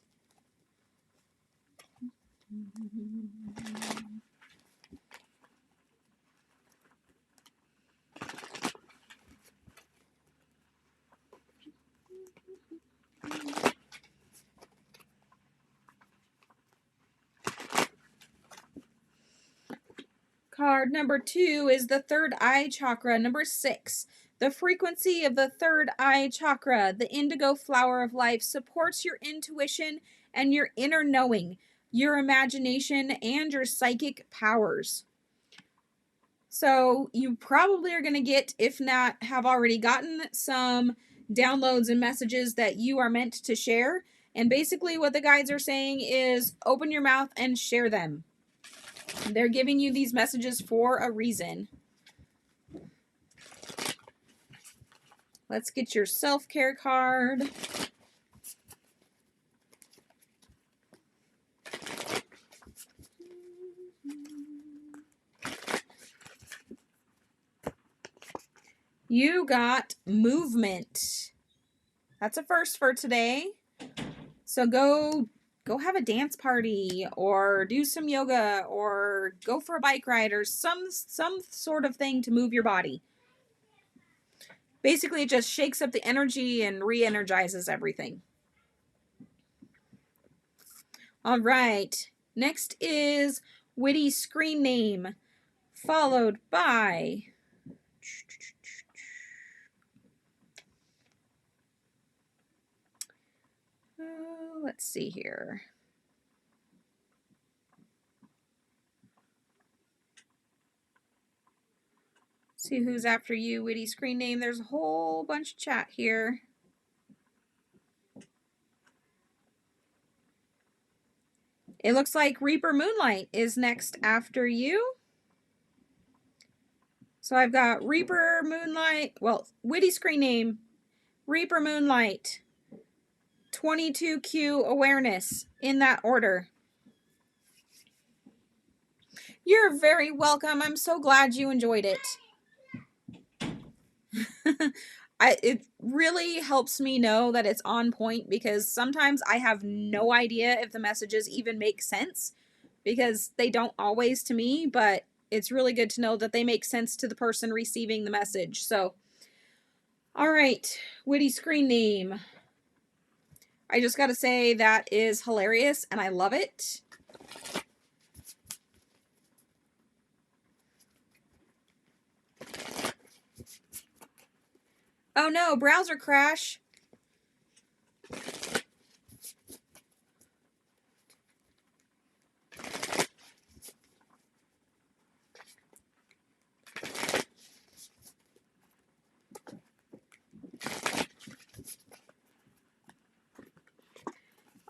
Card number 2 is the third eye chakra. Number 6, the frequency of the third eye chakra, the indigo flower of life, supports your intuition and your inner knowing, your imagination, and your psychic powers. So you probably are going to get, if not have already gotten, some downloads and messages that you are meant to share. And basically what the guides are saying is open your mouth and share them. They're giving you these messages for a reason. Let's get your self-care card. You got movement. That's a first for today. So go have a dance party, or do some yoga, or go for a bike ride, or some sort of thing to move your body. Basically, it just shakes up the energy and re-energizes everything. All right. Next is witty screen name, followed by let's see here. See who's after you, witty screen name. There's a whole bunch of chat here. It looks like Reaper Moonlight is next after you. So I've got Reaper Moonlight, well, witty screen name, Reaper Moonlight, 22Q awareness, in that order. You're very welcome. I'm so glad you enjoyed it. It really helps me know that it's on point, because sometimes I have no idea if the messages even make sense, because they don't always to me, but it's really good to know that they make sense to the person receiving the message. So, all right, witty screen name. I just got to say that is hilarious and I love it. Oh no, browser crash.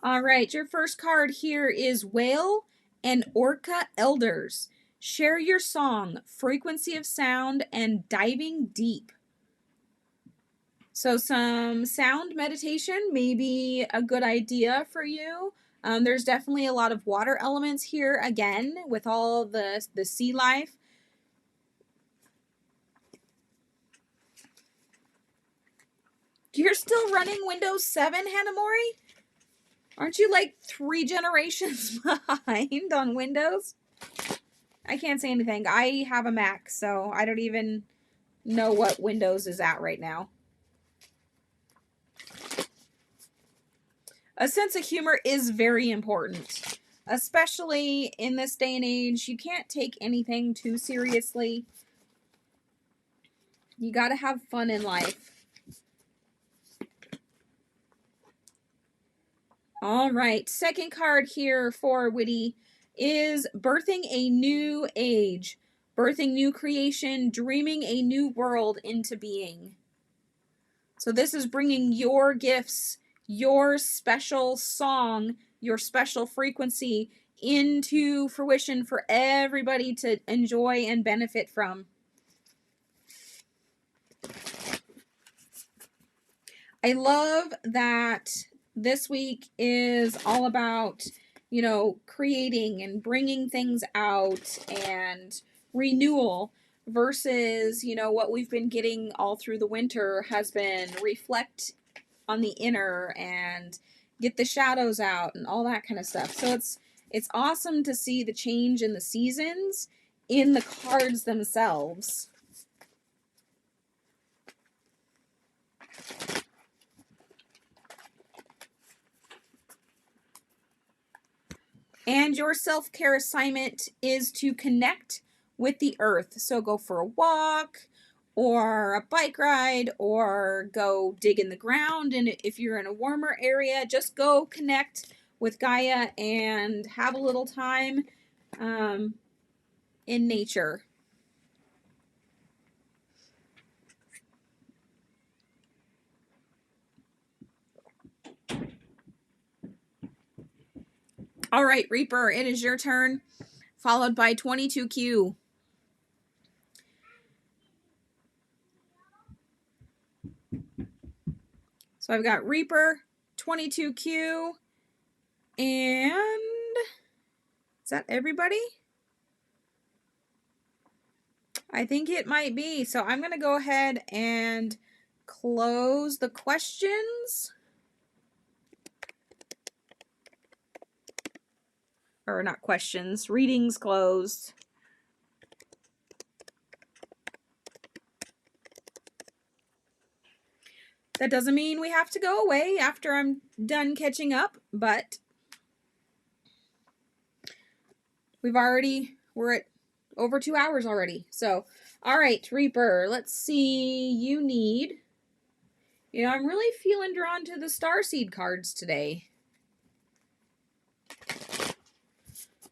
All right, your first card here is Whale and Orca Elders. Share your song, frequency of sound, and diving deep. So some sound meditation may be a good idea for you. There's definitely a lot of water elements here, again, with all the sea life. You're still running Windows 7, Hanamori? Aren't you like 3 generations behind on Windows? I can't say anything. I have a Mac, so I don't even know what Windows is at right now. A sense of humor is very important, especially in this day and age. You can't take anything too seriously. You got to have fun in life. All right, second card here for Witty is birthing a new age, birthing new creation, dreaming a new world into being. So this is bringing your gifts, your special song, your special frequency into fruition for everybody to enjoy and benefit from. I love that this week is all about, you know, creating and bringing things out and renewal versus, you know, what we've been getting all through the winter has been reflect on the inner and get the shadows out and all that kind of stuff. So it's awesome to see the change in the seasons in the cards themselves. And your self-care assignment is to connect with the earth. So go for a walk or a bike ride or go dig in the ground. And if you're in a warmer area, just go connect with Gaia and have a little time in nature. All right, Reaper, it is your turn, followed by 22Q. So I've got Reaper, 22Q, and is that everybody? I think it might be. So I'm going to go ahead and close the questions. Or not questions, readings closed. That doesn't mean we have to go away after I'm done catching up, but we're at over 2 hours already. So, all right, Reaper, let's see. You know, I'm really feeling drawn to the Starseed cards today.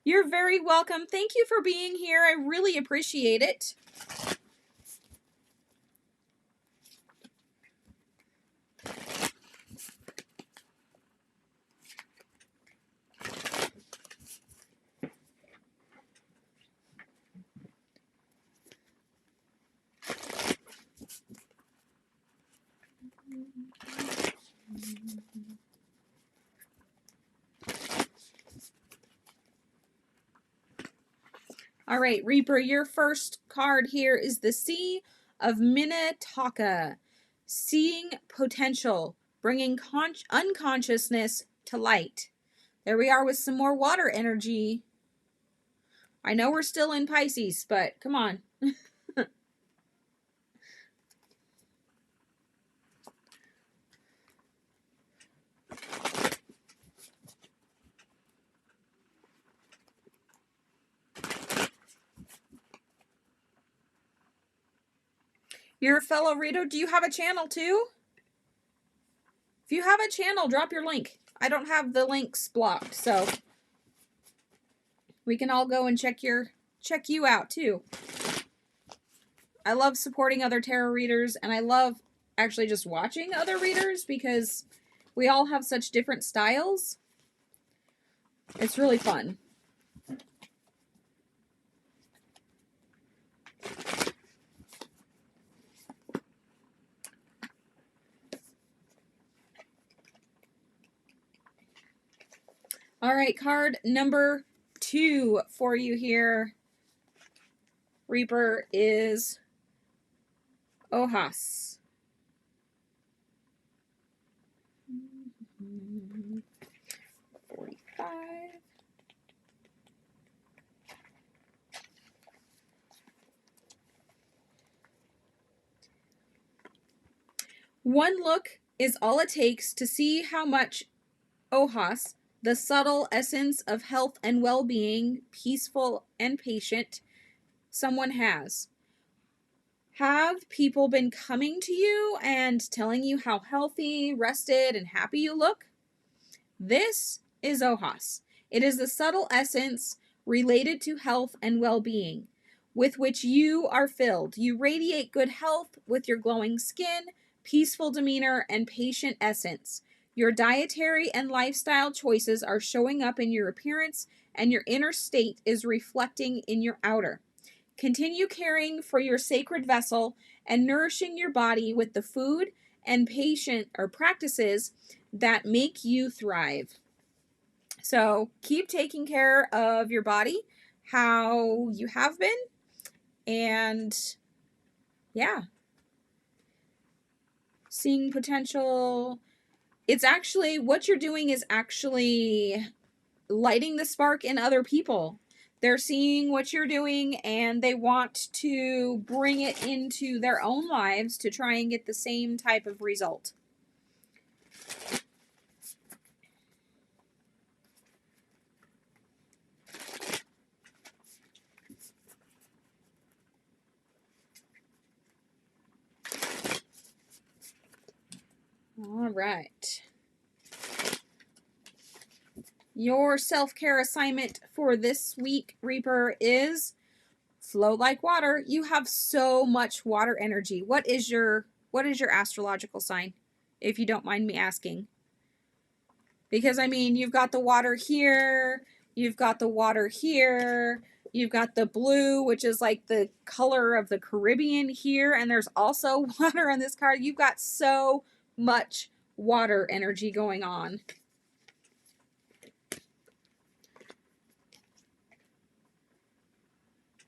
You're very welcome. Thank you for being here. I really appreciate it. All right, Reaper, your first card here is the Sea of Minnetonka. Seeing potential, bringing unconsciousness to light. There we are with some more water energy. I know we're still in Pisces, but come on. Your fellow reader, do you have a channel too? If you have a channel, drop your link. I don't have the links blocked, so we can all go and check you out too. I love supporting other tarot readers, and I love actually just watching other readers because we all have such different styles. It's really fun. All right, card number 2 for you here, Reaper, is Ojos. Mm-hmm. 45. One look is all it takes to see how much Ojos, the subtle essence of health and well-being, peaceful and patient, someone has. Have people been coming to you and telling you how healthy, rested, and happy you look? This is Ojos. It is the subtle essence related to health and well-being with which you are filled. You radiate good health with your glowing skin, peaceful demeanor, and patient essence. Your dietary and lifestyle choices are showing up in your appearance, and your inner state is reflecting in your outer. Continue caring for your sacred vessel and nourishing your body with the food and patient or practices that make you thrive. So keep taking care of your body how you have been, and yeah, seeing potential. It's actually, what you're doing is actually lighting the spark in other people. They're seeing what you're doing and they want to bring it into their own lives to try and get the same type of result. All right. Your self-care assignment for this week, Reaper, is flow like water. You have so much water energy. What is your astrological sign, if you don't mind me asking? Because I mean, you've got the water here, you've got the water here, you've got the blue, which is like the color of the Caribbean here, and there's also water on this card. You've got so much water energy going on.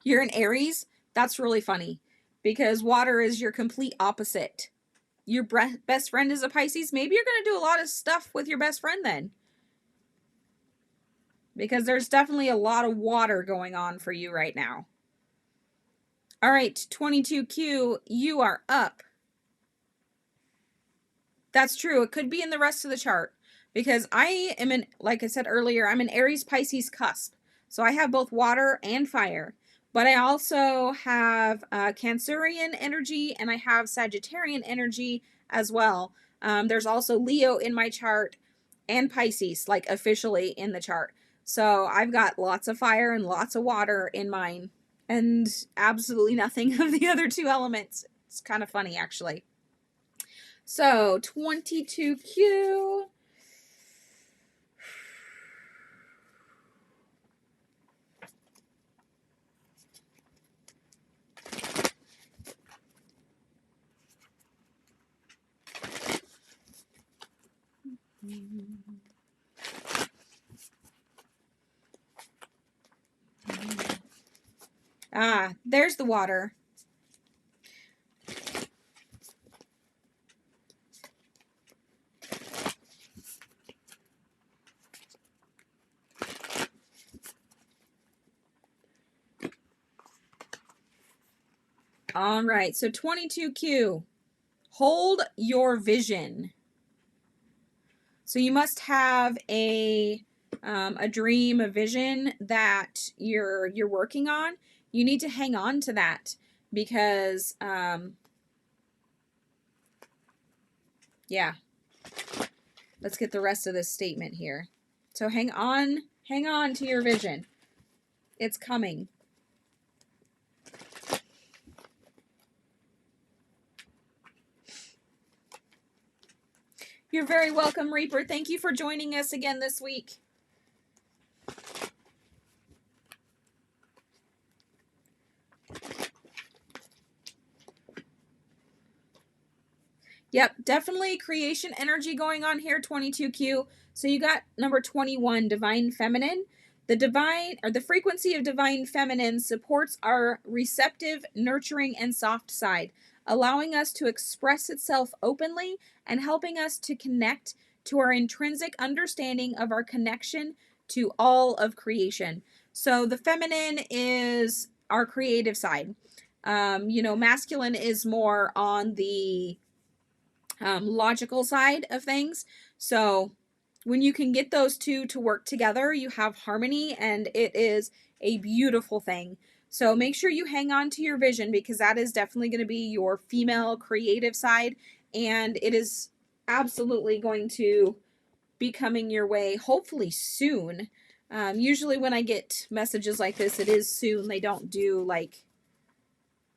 You're an Aries? That's really funny because water is your complete opposite. Your best friend is a Pisces. Maybe you're going to do a lot of stuff with your best friend then, because there's definitely a lot of water going on for you right now. All right, 22Q, you are up. That's true. It could be in the rest of the chart because I am like I said earlier, I'm an Aries Pisces cusp. So I have both water and fire, but I also have Cancerian energy and I have Sagittarian energy as well. There's also Leo in my chart and Pisces, like officially in the chart. So I've got lots of fire and lots of water in mine and absolutely nothing of the other two elements. It's kind of funny, actually. So 22Q. Ah, there's the water. All right, so 22Q, hold your vision. So you must have a dream, a vision that you're working on. You need to hang on to that because, yeah. Let's get the rest of this statement here. So hang on to your vision. It's coming. You're very welcome, Reaper. Thank you for joining us again this week. Yep, definitely creation energy going on here, 22Q. So you got number 21, Divine Feminine. The frequency of Divine Feminine supports our receptive, nurturing, and soft side, allowing us to express itself openly and helping us to connect to our intrinsic understanding of our connection to all of creation. So the feminine is our creative side. Masculine is more on the logical side of things. So when you can get those two to work together, you have harmony, and it is a beautiful thing. So make sure you hang on to your vision, because that is definitely going to be your female creative side, and it is absolutely going to be coming your way hopefully soon. Usually when I get messages like this, it is soon. They don't do like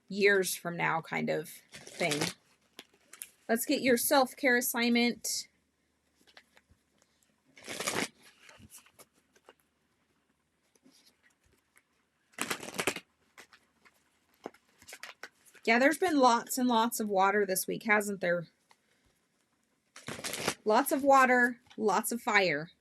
years from now kind of thing. Let's get your self-care assignment. Yeah, there's been lots and lots of water this week, hasn't there? Lots of water, lots of fire.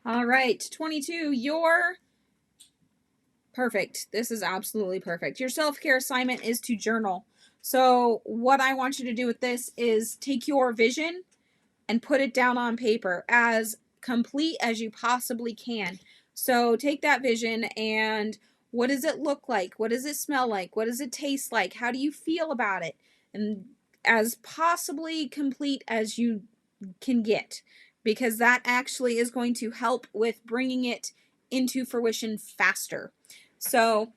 All right, 22, you're perfect. This is absolutely perfect. Your self-care assignment is to journal. So what I want you to do with this is take your vision and put it down on paper as complete as you possibly can. So take that vision and what does it look like? What does it smell like? What does it taste like? How do you feel about it? And as possibly complete as you can get, because that actually is going to help with bringing it into fruition faster. So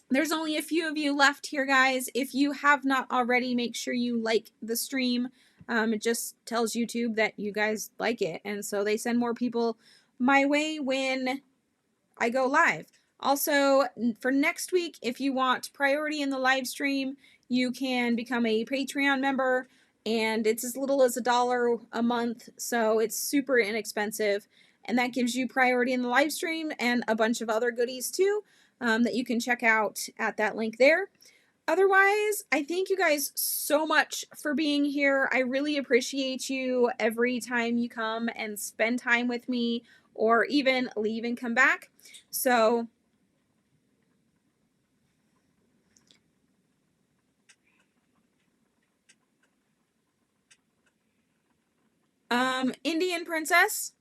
there's only a few of you left here, guys. If you have not already, make sure you like the stream. It just tells YouTube that you guys like it, and so they send more people my way when I go live. Also, for next week, if you want priority in the live stream, you can become a Patreon member, and it's as little as $1 a month, so it's super inexpensive, and that gives you priority in the live stream and a bunch of other goodies too, that you can check out at that link there. Otherwise, I thank you guys so much for being here. I really appreciate you every time you come and spend time with me, or even leave and come back. So Indian Princess.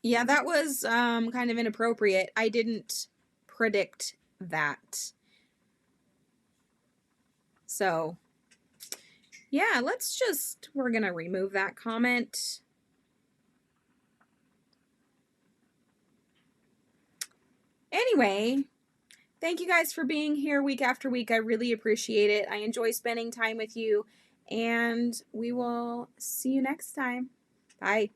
Yeah, that was kind of inappropriate. I didn't predict that. So, yeah, we're going to remove that comment. Anyway, thank you guys for being here week after week. I really appreciate it. I enjoy spending time with you, and we will see you next time. Bye.